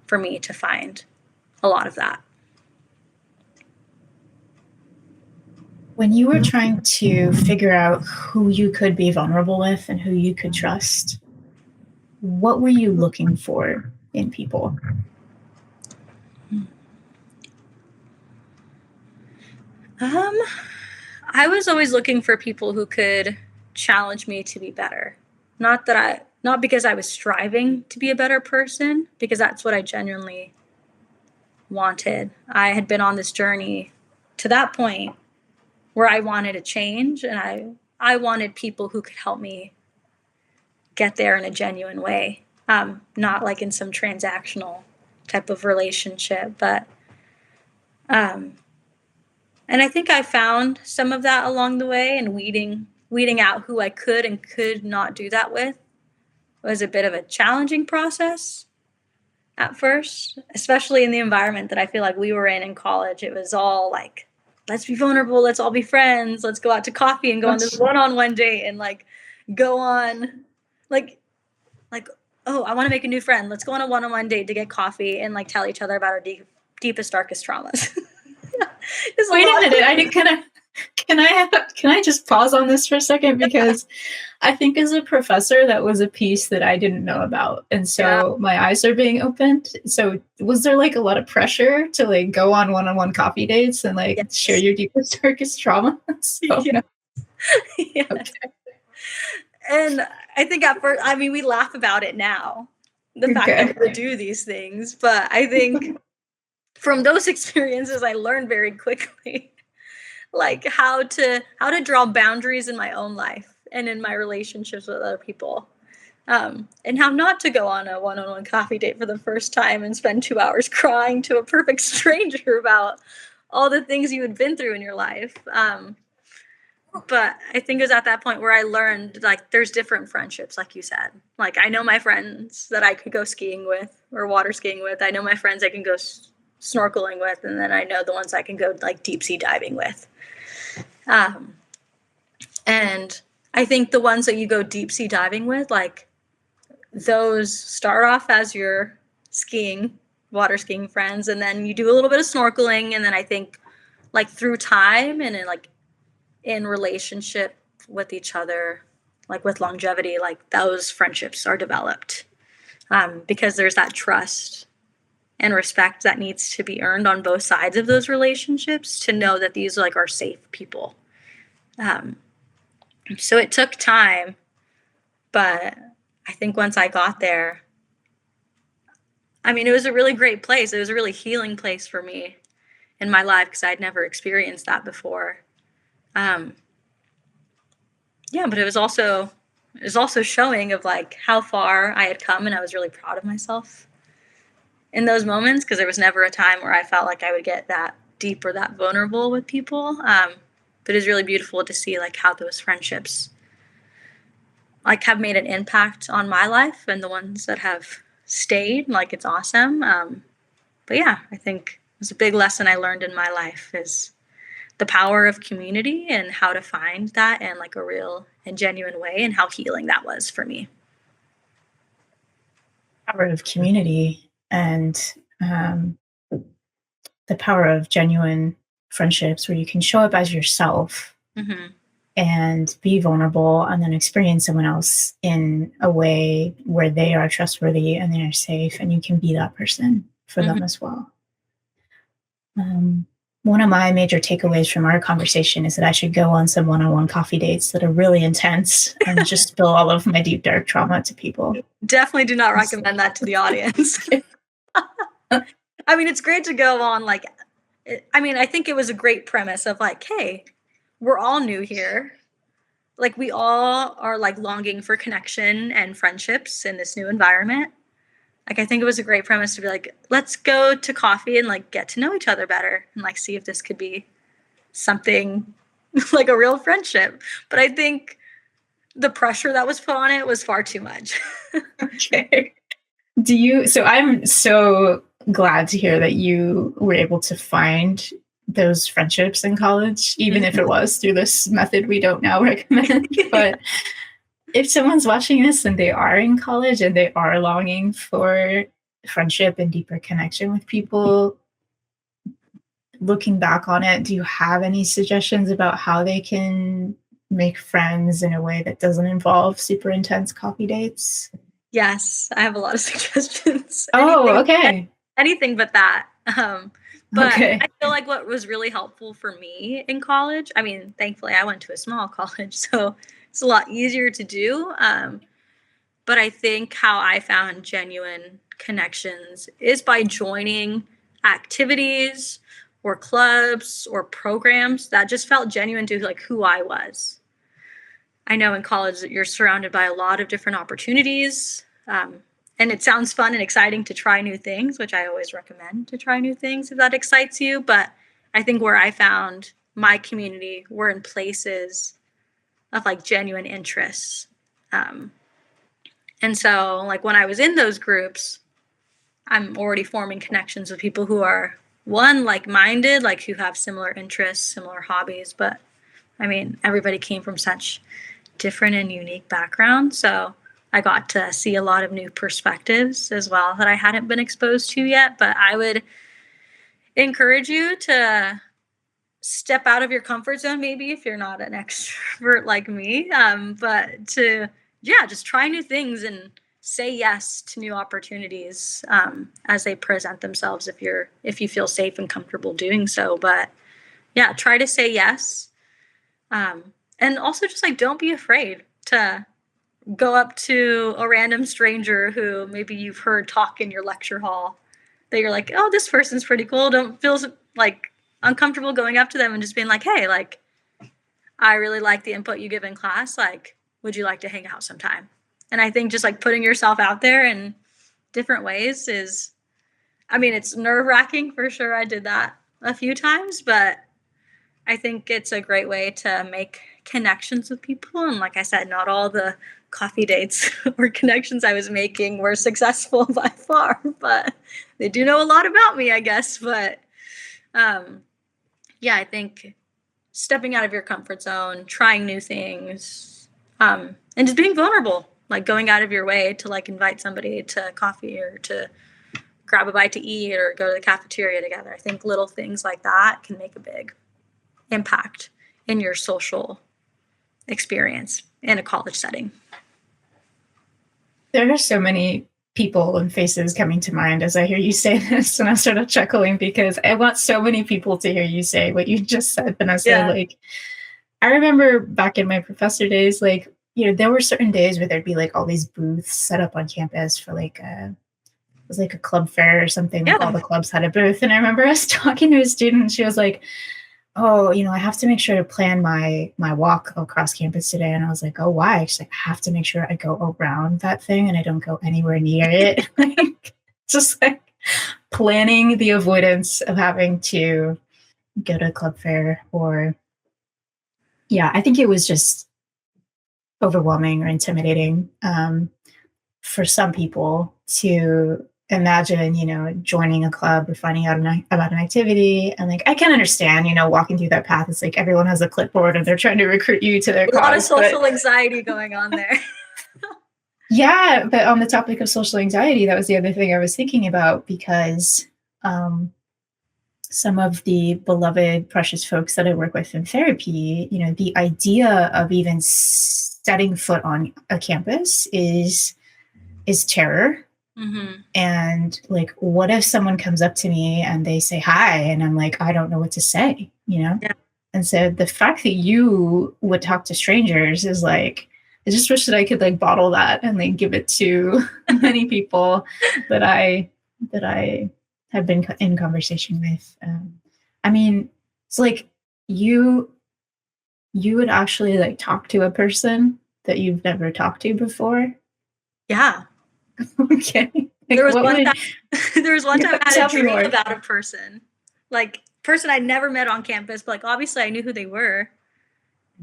for me to find a lot of that. When you were trying to figure out who you could be vulnerable with and who you could trust, what were you looking for in people? I was always looking for people who could challenge me to be better. Not because I was striving to be a better person, because that's what I genuinely wanted. I had been on this journey to that point where I wanted a change, and I wanted people who could help me get there in a genuine way, not like in some transactional type of relationship. But and I think I found some of that along the way, and weeding out who I could and could not do that with was a bit of a challenging process at first, especially in the environment that I feel like we were in college. It was all like, let's be vulnerable, let's all be friends, let's go out to coffee and go on this one-on-one date and like go on like oh, I want to make a new friend. Let's go on a one-on-one date to get coffee and like tell each other about our deepest, darkest traumas. Wait a minute. Can I just pause on this for a second? Because I think as a professor, that was a piece that I didn't know about. And so my eyes are being opened. So was there like a lot of pressure to like go on one-on-one coffee dates and like share your deepest, darkest trauma? So, Yeah. no. Okay. And I think at first, I mean, we laugh about it now, the fact that we do these things. But I think from those experiences, I learned very quickly, like how to draw boundaries in my own life and in my relationships with other people, and how not to go on a one-on-one coffee date for the first time and spend 2 hours crying to a perfect stranger about all the things you had been through in your life. But I think it was at that point where I learned, like, there's different friendships, like you said. Like, I know my friends that I could go skiing with or water skiing with. I know my friends I can go snorkeling with, and then I know the ones I can go, like, deep sea diving with. Um, and I think the ones that you go deep sea diving with, like, those start off as your skiing, water skiing friends, and then you do a little bit of snorkeling, and then I think, like, through time and in relationship with each other, like with longevity, like those friendships are developed, because there's that trust and respect that needs to be earned on both sides of those relationships to know that these like are safe people. Um, so it took time, but I think once I got there, I mean, it was a really great place. It was a really healing place for me in my life because I'd never experienced that before. Um, yeah, but it was also showing of like how far I had come, and I was really proud of myself in those moments because there was never a time where I felt like I would get that deep or that vulnerable with people. But it's really beautiful to see like how those friendships like have made an impact on my life and the ones that have stayed. Like it's awesome. But yeah, I think it was a big lesson I learned in my life is the power of community and how to find that in like a real and genuine way and how healing that was for me. Power of community and the power of genuine friendships where you can show up as yourself Mm-hmm. and be vulnerable and then experience someone else in a way where they are trustworthy and they are safe and you can be that person for Mm-hmm. them as well. One of my major takeaways from our conversation is that I should go on some one-on-one coffee dates that are really intense and just spill all of my deep, dark trauma to people. Definitely do not recommend that to the audience. I mean, it's great to go on like, I think it was a great premise of like, hey, we're all new here. Like we all are like longing for connection and friendships in this new environment. Like I think it was a great premise to be like, let's go to coffee and like get to know each other better and like see if this could be something like a real friendship. But I think the pressure that was put on it was far too much. Okay. So I'm so glad to hear that you were able to find those friendships in college, even if it was through this method we don't now recommend. But if someone's watching this and they are in college and they are longing for friendship and deeper connection with people, looking back on it, do you have any suggestions about how they can make friends in a way that doesn't involve super intense coffee dates? Yes, I have a lot of suggestions. Oh, okay. Anything but that. But Okay. I feel like what was really helpful for me in college, I mean, thankfully I went to a small college, so it's a lot easier to do. But I think how I found genuine connections is by joining activities or clubs or programs that just felt genuine to like who I was. I know in college that you're surrounded by a lot of different opportunities. And it sounds fun and exciting to try new things, which I always recommend to try new things if that excites you. But I think where I found my community were in places of like genuine interests. And so, like, when I was in those groups, I'm already forming connections with people who are one like minded, like who have similar interests, similar hobbies. But I mean, everybody came from such different and unique backgrounds. So I got to see a lot of new perspectives as well that I hadn't been exposed to yet. But I would encourage you to step out of your comfort zone, maybe if you're not an extrovert like me, but to, yeah, just try new things and say yes to new opportunities as they present themselves if you feel safe and comfortable doing so. But yeah, try to say yes. And also just like don't be afraid to go up to a random stranger who maybe you've heard talk in your lecture hall that you're like, oh, this person's pretty cool. Don't feel like uncomfortable going up to them and just being like, hey, like, I really like the input you give in class. Like, would you like to hang out sometime? And I think just like putting yourself out there in different ways is, I mean, it's nerve wracking for sure. I did that a few times, but I think it's a great way to make connections with people. And like I said, not all the coffee dates or connections I was making were successful by far, but they do know a lot about me, I guess. But yeah, I think stepping out of your comfort zone, trying new things, and just being vulnerable, like going out of your way to like invite somebody to coffee or to grab a bite to eat or go to the cafeteria together. I think little things like that can make a big impact in your social experience in a college setting. There are so many people and faces coming to mind as I hear you say this, and I started chuckling because I want so many people to hear you say what you just said, Vanessa. Yeah. Like, I remember back in my professor days, like, there were certain days where there'd be like all these booths set up on campus for like it was like a club fair or something. Like all the clubs had a booth. And I remember us talking to a student, and she was like, oh, I have to make sure to plan my walk across campus today. And I was like, oh, why? She's like, I have to make sure I go around that thing and I don't go anywhere near it. Like, just like planning the avoidance of having to go to a club fair or, yeah, I think it was just overwhelming or intimidating for some people to imagine, joining a club or finding out about an activity. And like, I can understand, walking through that path. It's like everyone has a clipboard and they're trying to recruit you to their cause. A lot of social anxiety going on there. Yeah. But on the topic of social anxiety, that was the other thing I was thinking about because some of the beloved, precious folks that I work with in therapy, the idea of even setting foot on a campus is terror. Mm-hmm. And like, what if someone comes up to me and they say hi and I'm like, I don't know what to say, Yeah. And so the fact that you would talk to strangers is like, I just wish that I could like bottle that and like give it to many people that I have been in conversation with. I mean, it's like you would actually like talk to a person that you've never talked to before. Yeah. Okay. Like, there was one time I had a dream about a person I never met on campus, but like obviously I knew who they were.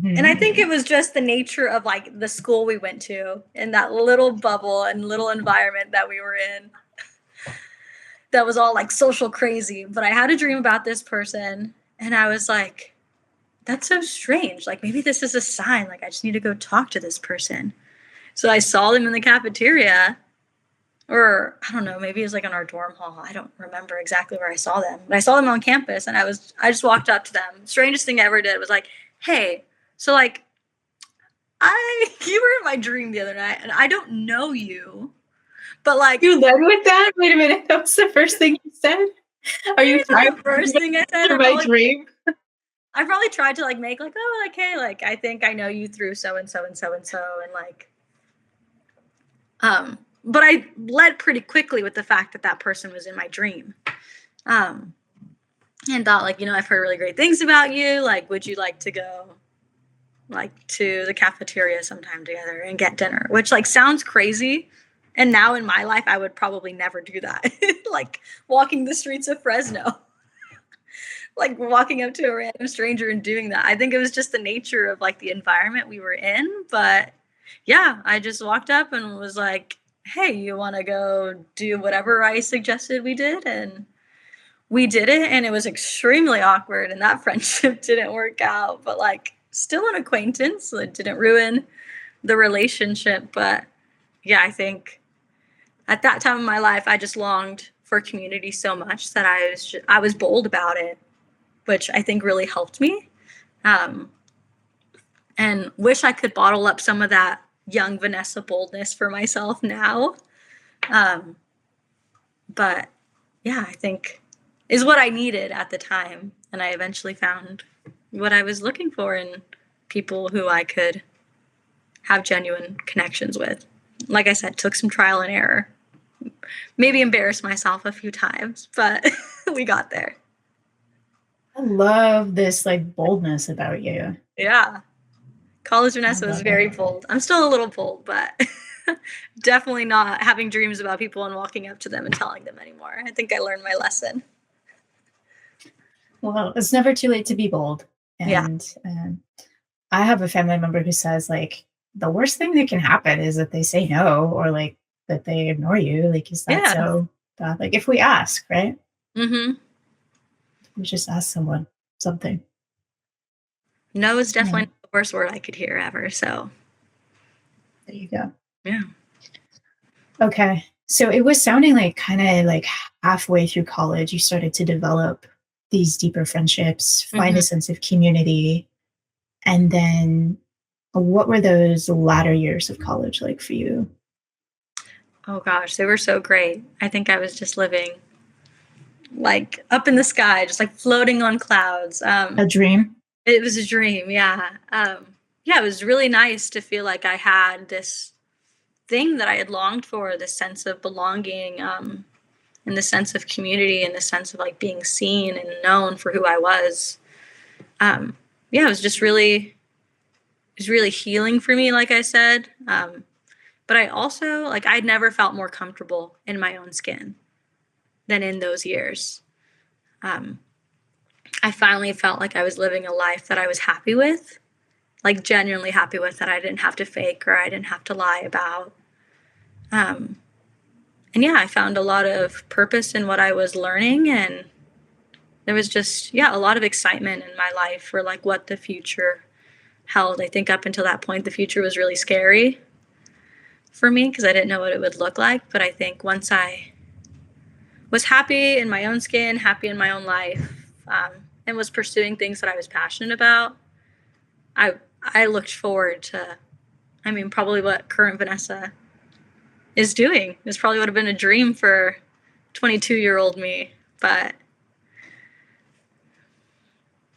Mm-hmm. And I think it was just the nature of like the school we went to and that little bubble and little environment that we were in that was all like social crazy. But I had a dream about this person and I was like, that's so strange. Like maybe this is a sign. Like I just need to go talk to this person. So I saw them in the cafeteria. Or I don't know, maybe it was like in our dorm hall. I don't remember exactly where I saw them. But I saw them on campus and I just walked up to them. Strangest thing I ever did was like, hey, so like you were in my dream the other night and I don't know you. But like you led with that? Wait a minute. That was the first thing you said? Are you the first thing I said? My dream? I probably tried to like make like, oh, like, hey, like I think I know you through so and so and so and so and like but I led pretty quickly with the fact that that person was in my dream. And thought like, I've heard really great things about you. Like, would you like to go like to the cafeteria sometime together and get dinner? Which like sounds crazy. And now in my life, I would probably never do that. Like walking the streets of Fresno, like walking up to a random stranger and doing that. I think it was just the nature of like the environment we were in. But yeah, I just walked up and was like, hey, you want to go do whatever I suggested we did? And we did it, and it was extremely awkward, and that friendship didn't work out, but like still an acquaintance. So it didn't ruin the relationship. But yeah, I think at that time in my life, I just longed for community so much that I was bold about it, which I think really helped me. And wish I could bottle up some of that young Vanessa boldness for myself now. But yeah, I think is what I needed at the time. And I eventually found what I was looking for in people who I could have genuine connections with. Like I said, took some trial and error. Maybe embarrassed myself a few times, but we got there. I love this like boldness about you. Yeah. College Vanessa was very bold. I'm still a little bold, but definitely not having dreams about people and walking up to them and telling them anymore. I think I learned my lesson. Well, it's never too late to be bold. And I have a family member who says, like, the worst thing that can happen is that they say no or, like, that they ignore you. Like, is that Yeah. so bad? Like, if we ask, right? Mhm. We just ask someone something. No is Yeah, definitely not the worst word I could hear ever, so, there you go. yeah. Okay. So it was sounding like kind of like halfway through college, you started to develop these deeper friendships, find a Mhm. sense of community. And then what were those latter years of college like for you? Oh gosh, they were so great. I think I was just living, like, up in the sky, just, like, floating on clouds. A dream? It was a dream, yeah. Yeah, it was really nice to feel like I had this thing that I had longed for, this sense of belonging, and the sense of community and the sense of, like, being seen and known for who I was. Um, yeah, it was really healing for me, like I said. But I also, like, I'd never felt more comfortable in my own skin than in those years. Um, I finally felt like I was living a life that I was happy with, like genuinely happy with, that I didn't have to fake or I didn't have to lie about. Um, and yeah, I found a lot of purpose in what I was learning, and there was just, yeah, a lot of excitement in my life for like what the future held. I think up until that point, the future was really scary for me because I didn't know what it would look like. But I think once I was happy in my own skin, happy in my own life, and was pursuing things that I was passionate about, I I looked forward to, I mean, probably what current Vanessa is doing. This probably would have been a dream for 22-year-old me. But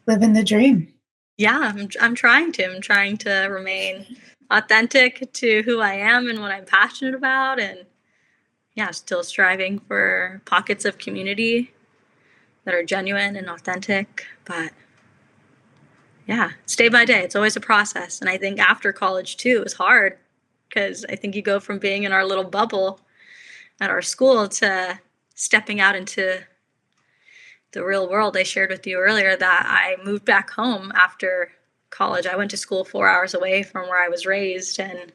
Living the dream. yeah, I'm trying to. I'm trying to remain authentic to who I am and what I'm passionate about, and yeah, still striving for pockets of community that are genuine and authentic. But yeah, it's day by day. It's always a process. And I think after college too is hard because I think you go from being in our little bubble at our school to stepping out into the real world. I shared with you earlier that I moved back home after college. I went to school 4 hours away from where I was raised, and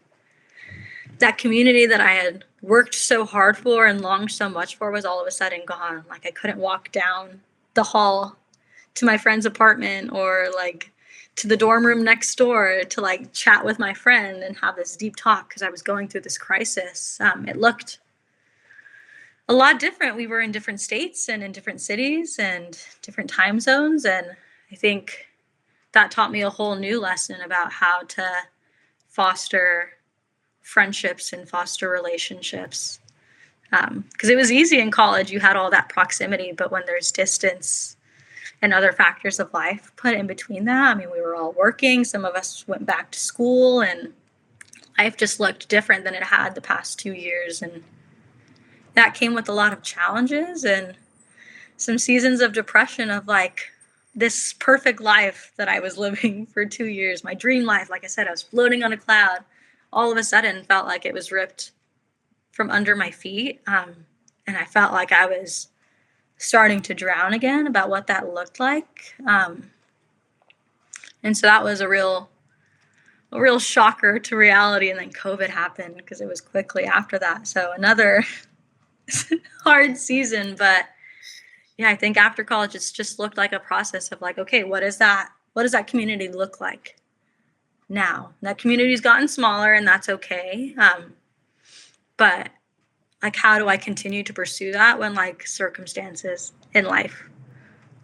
that community that I had worked so hard for and longed so much for was all of a sudden gone. Like I couldn't walk down the hall to my friend's apartment or like to the dorm room next door to like chat with my friend and have this deep talk because I was going through this crisis. It looked a lot different. We were in different states and in different cities and different time zones. And I think that taught me a whole new lesson about how to foster friendships and foster relationships. Because it was easy in college, you had all that proximity, but when there's distance and other factors of life put in between that, I mean, we were all working, some of us went back to school, and life just looked different than it had the past 2 years. And that came with a lot of challenges and some seasons of depression of like this perfect life that I was living for 2 years, my dream life. Like I said, I was floating on a cloud. All of a sudden, felt like it was ripped from under my feet. And I felt like I was starting to drown again about what that looked like. And so that was a real shocker to reality. And then COVID happened because it was quickly after that. So another hard season. But yeah, I think after college, it's just looked like a process of like, okay, what is that? What does that community look like now? That community's gotten smaller, and that's okay. But like, how do I continue to pursue that when like circumstances in life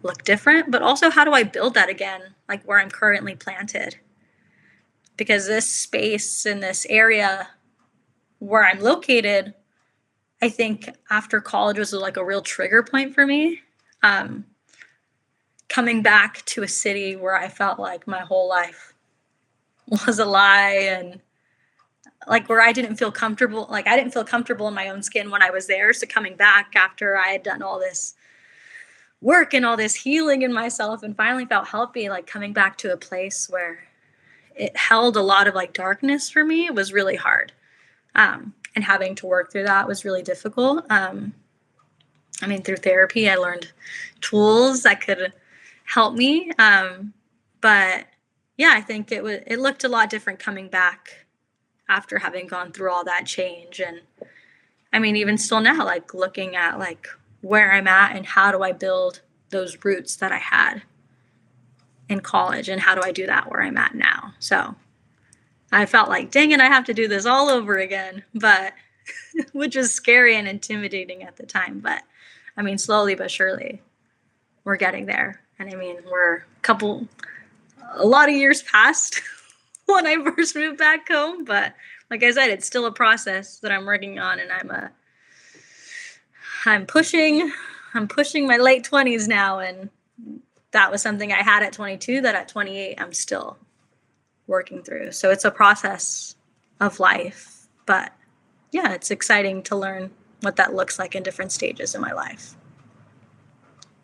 look different? But also, how do I build that again, like where I'm currently planted? Because this space in this area where I'm located, I think after college was like a real trigger point for me. Um, Coming back to a city where I felt like my whole life was a lie, and like where I didn't feel comfortable, like I didn't feel comfortable in my own skin when I was there. So coming back after I had done all this work and all this healing in myself and finally felt healthy, like coming back to a place where it held a lot of like darkness for me was really hard. And having to work through that was really difficult. I mean, through therapy, I learned tools that could help me. But yeah, I think it looked a lot different coming back after having gone through all that change. And I mean, even still now, like looking at like where I'm at and how do I build those roots that I had in college, and how do I do that where I'm at now? So I felt like, dang it, I have to do this all over again, but which was scary and intimidating at the time. But I mean, slowly but surely, we're getting there. And I mean, a lot of years past when I first moved back home, but like I said, it's still a process that I'm working on, and I'm pushing my late 20s now, and that was something I had at 22 that at 28 I'm still working through. So it's a process of life, but yeah, it's exciting to learn what that looks like in different stages in my life.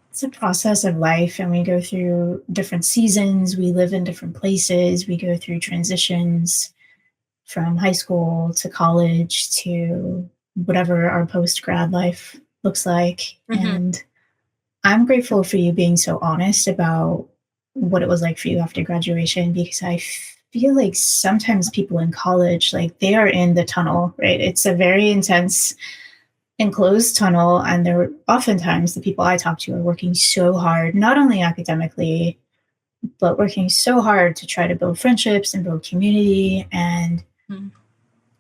It's a process of life, and we go through different seasons. We live in different places. We go through transitions from high school to college to whatever our post-grad life looks like. Mm-hmm. And I'm grateful for you being so honest about what it was like for you after graduation, because I feel like sometimes people in college, like they are in the tunnel, right? It's a very intense enclosed tunnel. And there oftentimes the people I talk to are working so hard, not only academically, but working so hard to try to build friendships and build community. And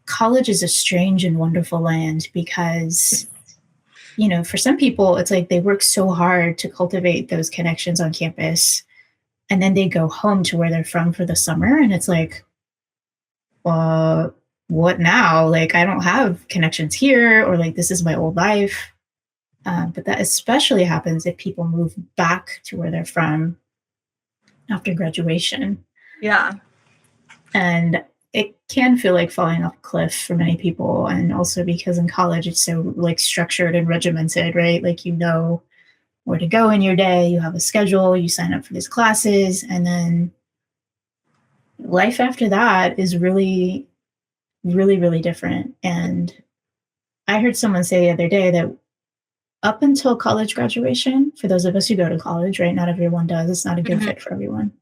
college is a strange and wonderful land because, you know, for some people, it's like they work so hard to cultivate those connections on campus, and then they go home to where they're from for the summer. And it's like, what now? Like, I don't have connections here, or like, this is my old life. But that especially happens if people move back to where they're from after graduation. Yeah. And it can feel like falling off a cliff for many people. And also because in college, it's so like structured and regimented, right? Like, you know where to go in your day, you have a schedule, you sign up for these classes, and then life after that is really, really, really different. And I heard someone say the other day that up until college graduation, for those of us who go to college, right? Not everyone does. It's not a good fit for everyone.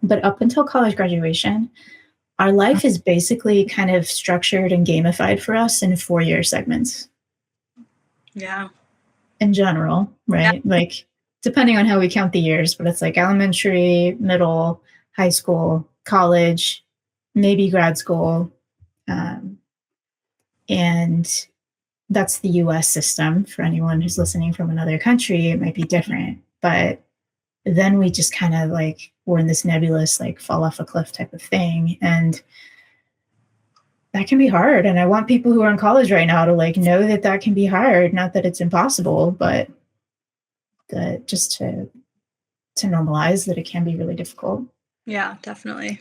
But up until college graduation, our life is basically kind of structured and gamified for us in 4-year segments. Yeah. In general, right? Yeah. Like, depending on how we count the years, but it's like elementary, middle, high school, college, maybe grad school. And that's the US system. For anyone who's listening from another country, it might be different. But then we just kind of like, we're in this nebulous, like fall off a cliff type of thing. And that can be hard. And I want people who are in college right now to like know that that can be hard. Not that it's impossible, but that just to normalize that it can be really difficult. Yeah, definitely.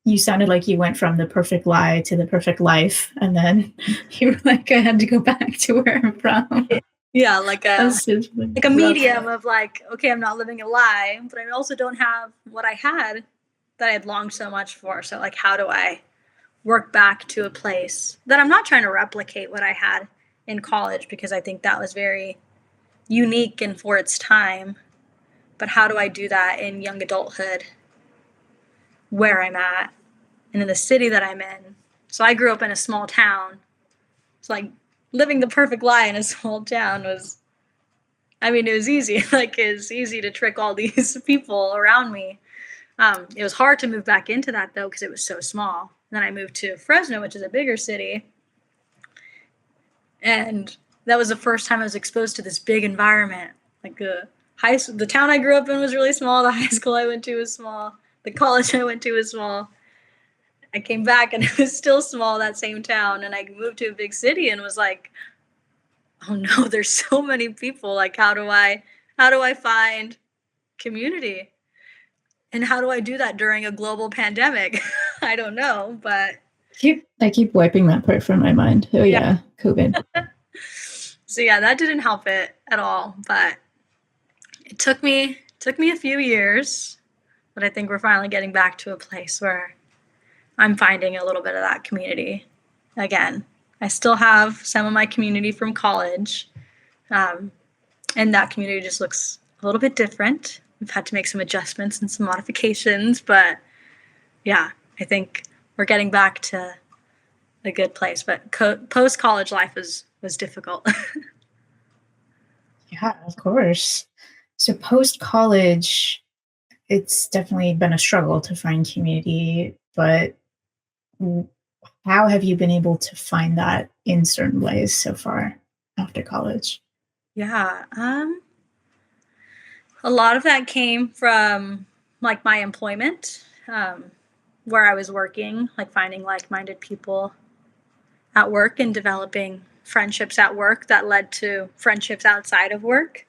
You sounded like you went from the perfect lie to the perfect life, and then you were like, I had to go back to where I'm from. Yeah, like a medium of like, okay, I'm not living a lie, but I also don't have what I had that I had longed so much for. So like, how do I work back to a place that I'm not trying to replicate what I had in college, because I think that was very unique and for its time. But how do I do that in young adulthood, where I'm at and in the city that I'm in? So I grew up in a small town. It's like living the perfect lie in a small town was, I mean, it was easy. Like, it's easy to trick all these people around me. It was hard to move back into that though, because it was so small. And then I moved to Fresno, which is a bigger city. And that was the first time I was exposed to this big environment. Like the town I grew up in was really small. The high school I went to was small. The college I went to was small. I came back and it was still small, that same town. And I moved to a big city and was like, oh no, there's so many people. Like, how do I find community? And how do I do that during a global pandemic? I don't know, but I keep wiping that part from my mind. Oh yeah, COVID. So yeah, that didn't help it at all. But it took me a few years, but I think we're finally getting back to a place where I'm finding a little bit of that community again. I still have some of my community from college, and that community just looks a little bit different. We've had to make some adjustments and some modifications, but Yeah, I think we're getting back to a good place, but post-college life was difficult. Yeah, of course. So post college, it's definitely been a struggle to find community, but w- how have you been able to find that in certain ways so far after college? Yeah, a lot of that came from like my employment, where I was working, like finding like-minded people at work and developing friendships at work that led to friendships outside of work.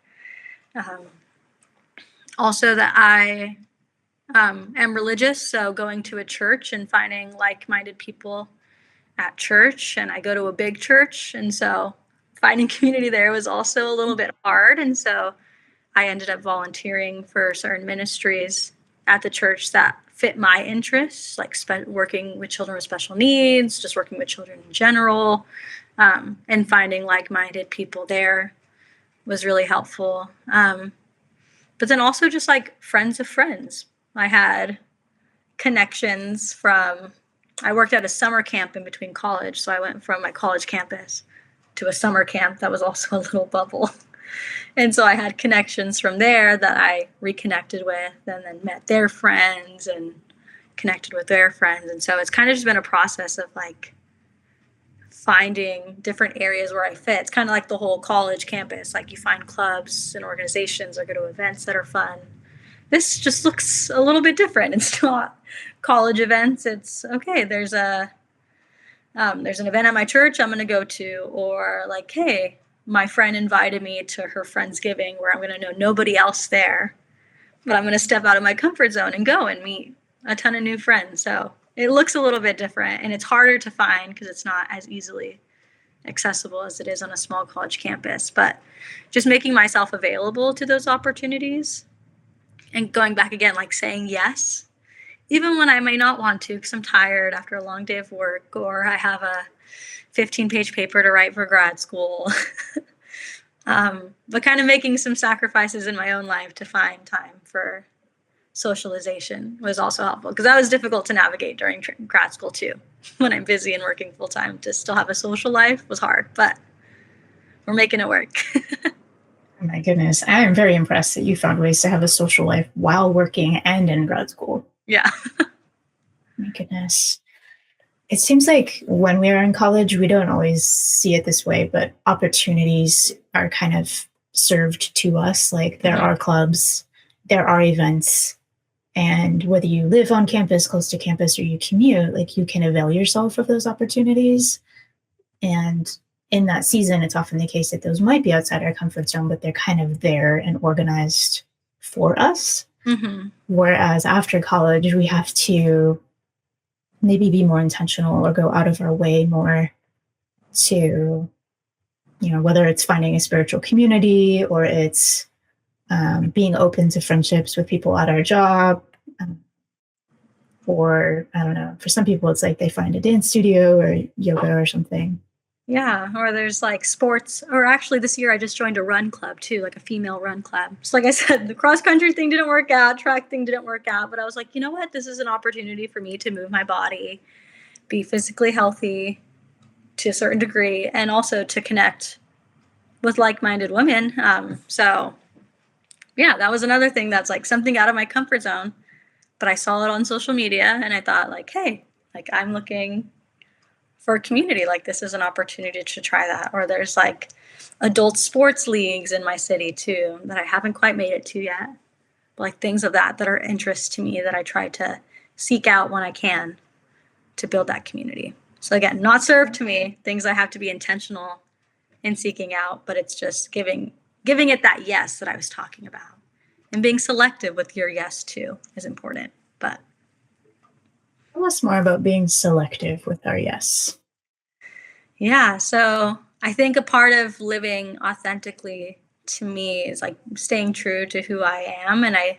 Um, Also, that I am religious, so going to a church and finding like-minded people at church, and I go to a big church, and so finding community there was also a little bit hard, and so I ended up volunteering for certain ministries at the church that fit my interests, like working with children with special needs, just working with children in general, and finding like-minded people there was really helpful. But then also just like friends of friends. I had connections from, I worked at a summer camp in between college. So I went from my college campus to a summer camp that was also a little bubble. And so I had connections from there that I reconnected with and then met their friends and connected with their friends. And so it's kind of just been a process of like finding different areas where I fit. It's kind of like the whole college campus. Like you find clubs and organizations or go to events that are fun. This just looks a little bit different. It's not college events. It's okay. There's an event at my church I'm going to go to, or like, hey, my friend invited me to her Friendsgiving where I'm going to know nobody else there, but I'm going to step out of my comfort zone and go and meet a ton of new friends. So it looks a little bit different, and it's harder to find because it's not as easily accessible as it is on a small college campus. But just making myself available to those opportunities and going back again, like saying yes, even when I may not want to because I'm tired after a long day of work or I have a 15-page paper to write for grad school. But kind of making some sacrifices in my own life to find time for socialization was also helpful because that was difficult to navigate during grad school too. When I'm busy and working full time, to still have a social life was hard, but we're making it work. Oh my goodness. I am very impressed that you found ways to have a social life while working and in grad school. Yeah. My goodness. It seems like when we are in college, we don't always see it this way, but opportunities are kind of served to us. Like there Mhm. are clubs, there are events, and whether you live on campus, close to campus, or you commute, like you can avail yourself of those opportunities. And in that season, it's often the case that those might be outside our comfort zone, but they're kind of there and organized for us. Mhm. Whereas after college, we have to maybe be more intentional or go out of our way more to, whether it's finding a spiritual community or it's being open to friendships with people at our job. Um, or I don't know, for some people, it's like they find a dance studio or yoga or something. Yeah, or there's like sports, or actually this year I just joined a run club too, like a female run club. So like I said, the cross country thing didn't work out, track thing didn't work out, but I was like, you know what? This is an opportunity for me to move my body, be physically healthy to a certain degree, and also to connect with like-minded women. So yeah, that was another thing that's like something out of my comfort zone, but I saw it on social media and I thought like, hey, like I'm looking for a community, like this is an opportunity to try that. Or there's like adult sports leagues in my city too that I haven't quite made it to yet, like things of that are interest to me that I try to seek out when I can to build that community. So again, not served to me, things I have to be intentional in seeking out, but it's just giving it that yes that I was talking about. And being selective with your yes too is important. But Tell us more about being selective with our yes. yeah, so I think a part of living authentically to me is like staying true to who I am. And I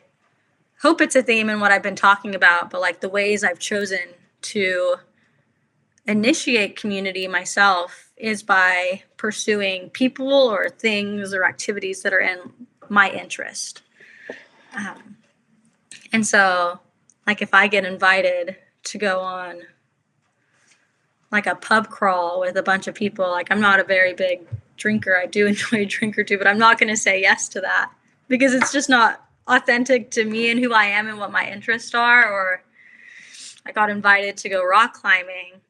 hope it's a theme in what I've been talking about, but like the ways I've chosen to initiate community myself is by pursuing people or things or activities that are in my interest. Um, and so, like, if I get invited to go on like a pub crawl with a bunch of people. Like, I'm not a very big drinker. I do enjoy a drink or two, but I'm not going to say yes to that because it's just not authentic to me and who I am and what my interests are. Or I got invited to go rock climbing,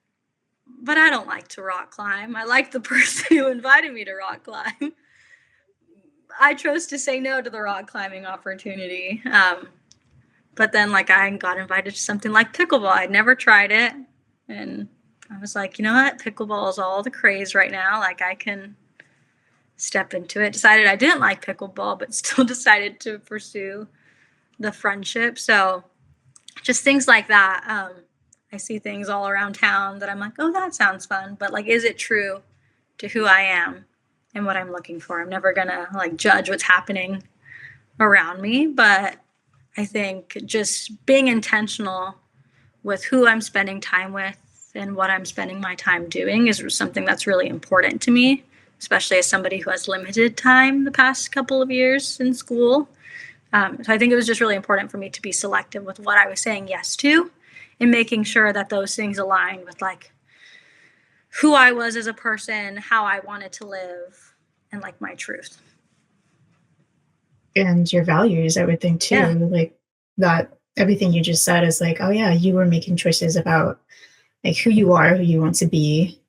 but I don't like to rock climb. I like the person who invited me to rock climb. I chose to say no to the rock climbing opportunity. But then like I got invited to something like pickleball. I'd never tried it. And I was like, you know what? Pickleball is all the craze right now. Like I can step into it. Decided I didn't like pickleball, but still decided to pursue the friendship. So just things like that. I see things all around town that I'm like, oh, that sounds fun. But like, is it true to who I am and what I'm looking for? I'm never going to like judge what's happening around me. But I think just being intentional with who I'm spending time with and what I'm spending my time doing is something that's really important to me, especially as somebody who has limited time the past couple of years in school. So I think it was just really important for me to be selective with what I was saying yes to and making sure that those things aligned with like who I was as a person, how I wanted to live, and like my truth. And your values, I would think too. Yeah. Like that everything you just said is like, oh yeah, you were making choices about like who you are, who you want to be,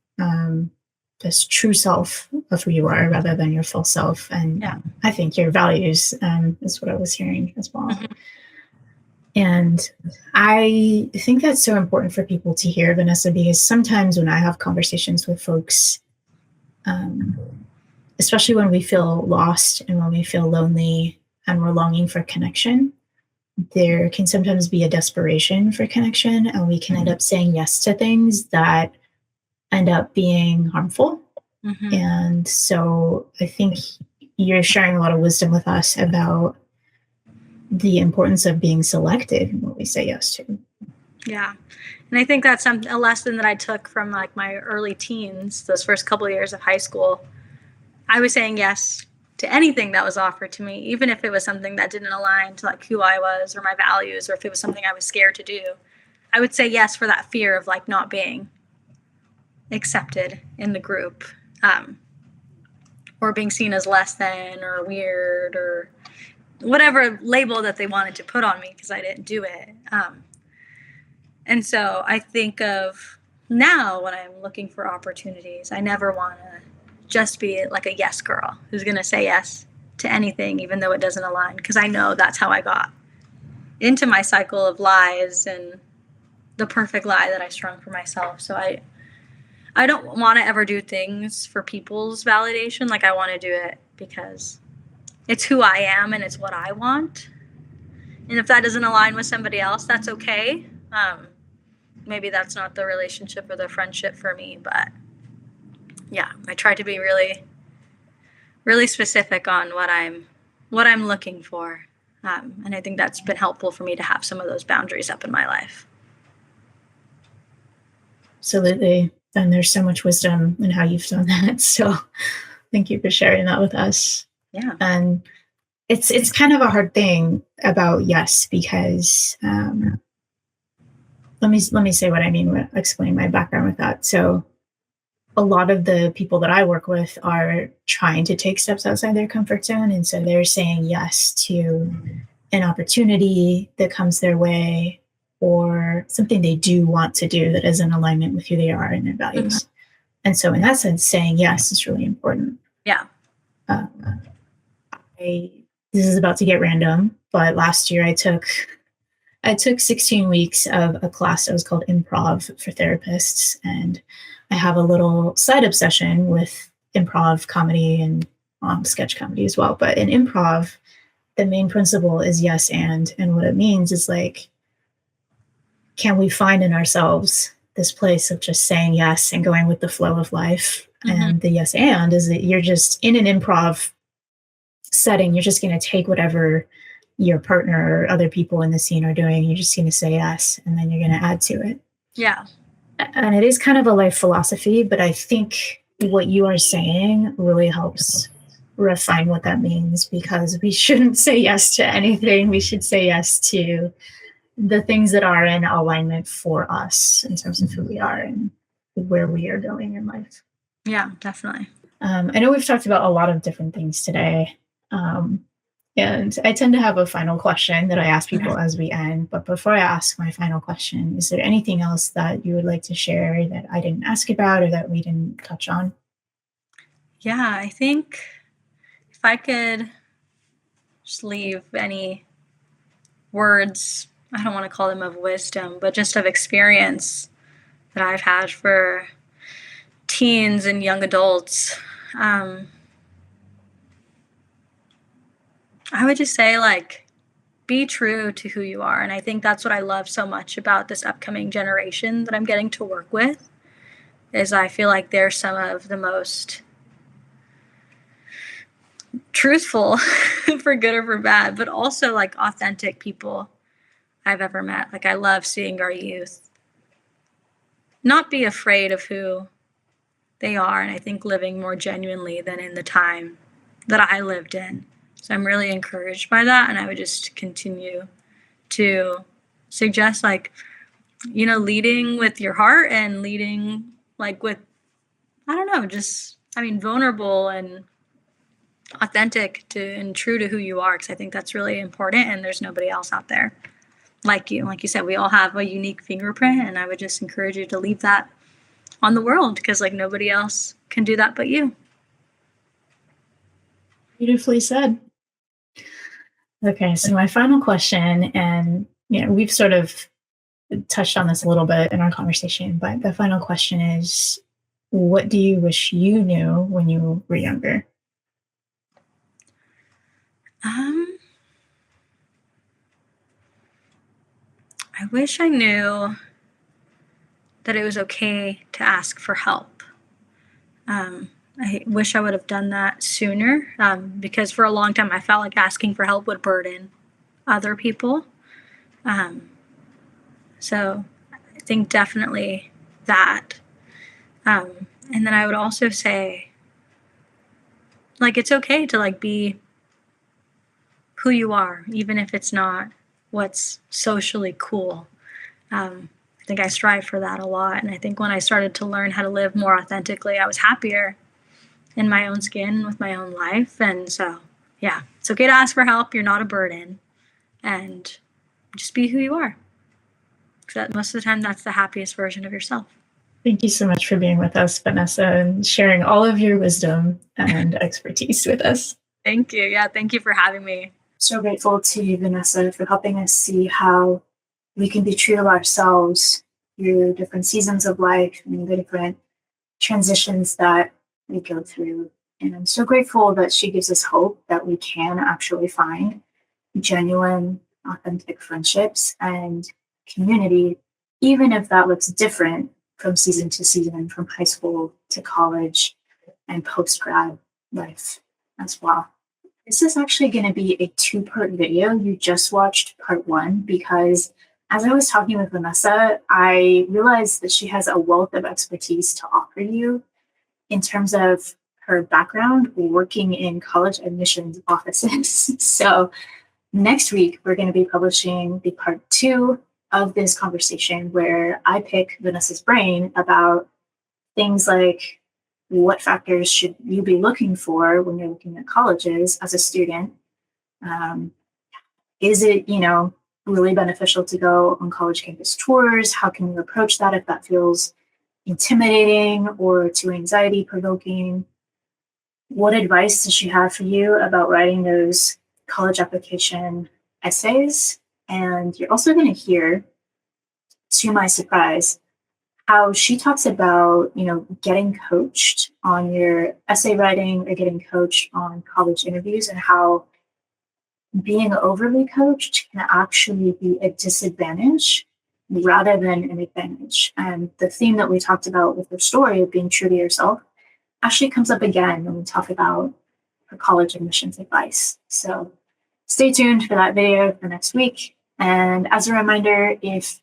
this true self of who you are rather than your false self. And Yeah. I think your values is what I was hearing as well. Mm-hmm. And I think that's so important for people to hear, Vanessa, because sometimes when I have conversations with folks, especially when we feel lost and when we feel lonely and we're longing for connection, there can sometimes be a desperation for connection, and we can end up saying yes to things that end up being harmful. Mm-hmm. And so I think you're sharing a lot of wisdom with us about the importance of being selective in what we say yes to. Yeah. And I think that's a lesson that I took from like my early teens, those first couple of years of high school. I was saying yes to anything that was offered to me, even if it was something that didn't align to like who I was or my values, or if it was something I was scared to do. I would say yes for that fear of like not being accepted in the group, or being seen as less than or weird or whatever label that they wanted to put on me because I didn't do it. And so I think of now when I'm looking for opportunities, I never want to just be like a yes girl who's going to say yes to anything, even though it doesn't align, because I know that's how I got into my cycle of lies and the perfect lie that I strung for myself. So I don't want to ever do things for people's validation. Like I want to do it because it's who I am and it's what I want. And if that doesn't align with somebody else, that's okay. Maybe that's not the relationship or the friendship for me, but yeah, I try to be really, really specific on what I'm looking for. And I think that's been helpful for me to have some of those boundaries up in my life. Absolutely. And there's so much wisdom in how you've done that. So thank you for sharing that with us. Yeah. And it's kind of a hard thing about yes, because let me say what I mean, explain my background with that. So a lot of the people that I work with are trying to take steps outside their comfort zone. And so they're saying yes to an opportunity that comes their way or something they do want to do that is in alignment with who they are and their values. Mm-hmm. And so in that sense, saying yes is really important. Yeah. This is about to get random, but last year I took 16 weeks of a class that was called Improv for Therapists. And I have a little side obsession with improv comedy and sketch comedy as well. But in improv, the main principle is yes and what it means is like, can we find in ourselves this place of just saying yes and going with the flow of life? Mm-hmm. And the yes and is that you're just in an improv setting, you're just going to take whatever your partner or other people in the scene are doing. You're just going to say yes, and then you're going to add to it. Yeah. And it is kind of a life philosophy, but I think what you are saying really helps refine what that means, because we shouldn't say yes to anything. We should say yes to the things that are in alignment for us in terms of who we are and where we are going in life. Yeah, definitely. I know we've talked about a lot of different things today. And I tend to have a final question that I ask people as we end. But before I ask my final question, is there anything else that you would like to share that I didn't ask about or that we didn't touch on? Yeah, I think if I could just leave any words, I don't want to call them of wisdom, but just of experience that I've had for teens and young adults, I would just say, like, be true to who you are. And I think that's what I love so much about this upcoming generation that I'm getting to work with, is I feel like they're some of the most truthful, for good or for bad, but also like authentic people I've ever met. Like, I love seeing our youth not be afraid of who they are, and I think living more genuinely than in the time that I lived in. So I'm really encouraged by that, and I would just continue to suggest, like, leading with your heart and leading like with, I don't know, just, I mean, vulnerable and authentic to and true to who you are, because I think that's really important, and there's nobody else out there like you. Like you said, we all have a unique fingerprint, and I would just encourage you to leave that on the world, because like nobody else can do that but you. Beautifully said. Okay, so my final question, and we've sort of touched on this a little bit in our conversation, but the final question is, what do you wish you knew when you were younger? I wish I knew that it was okay to ask for help. I wish I would have done that sooner, because for a long time I felt like asking for help would burden other people. So I think definitely that. And then I would also say, like, it's okay to like be who you are, even if it's not what's socially cool. I think I strive for that a lot. And I think when I started to learn how to live more authentically, I was happier in my own skin with my own life. And so, yeah, it's okay to ask for help. You're not a burden. And just be who you are. Because most of the time, that's the happiest version of yourself. Thank you so much for being with us, Vanessa, and sharing all of your wisdom and expertise with us. Thank you. Yeah, thank you for having me. So grateful to you, Vanessa, for helping us see how we can be true to ourselves through different seasons of life and the different transitions that we go through. And I'm so grateful that she gives us hope that we can actually find genuine, authentic friendships and community, even if that looks different from season to season, from high school to college and post-grad life as well. This is actually going to be a 2-part video. You just watched part 1 because as I was talking with Vanessa, I realized that she has a wealth of expertise to offer you in terms of her background working in college admissions offices. So next week, we're going to be publishing the part 2 of this conversation where I pick Vanessa's brain about things like what factors should you be looking for when you're looking at colleges as a student. Is it, really beneficial to go on college campus tours? How can you approach that if that feels intimidating or too anxiety provoking? What advice does she have for you about writing those college application essays? And you're also going to hear, to my surprise, how she talks about, getting coached on your essay writing or getting coached on college interviews, and how being overly coached can actually be a disadvantage rather than an advantage. And the theme that we talked about with her story of being true to yourself actually comes up again when we talk about her college admissions advice. So stay tuned for that video for next week. And as a reminder, if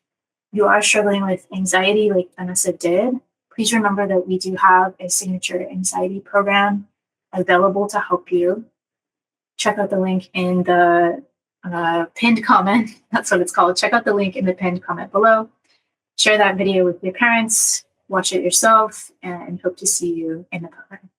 you are struggling with anxiety like Vanessa did, please remember that we do have a signature anxiety program available to help you. Check out the link in the pinned comment. That's what it's called. Check out the link in the pinned comment below. Share that video with your parents, watch it yourself, and hope to see you in the program.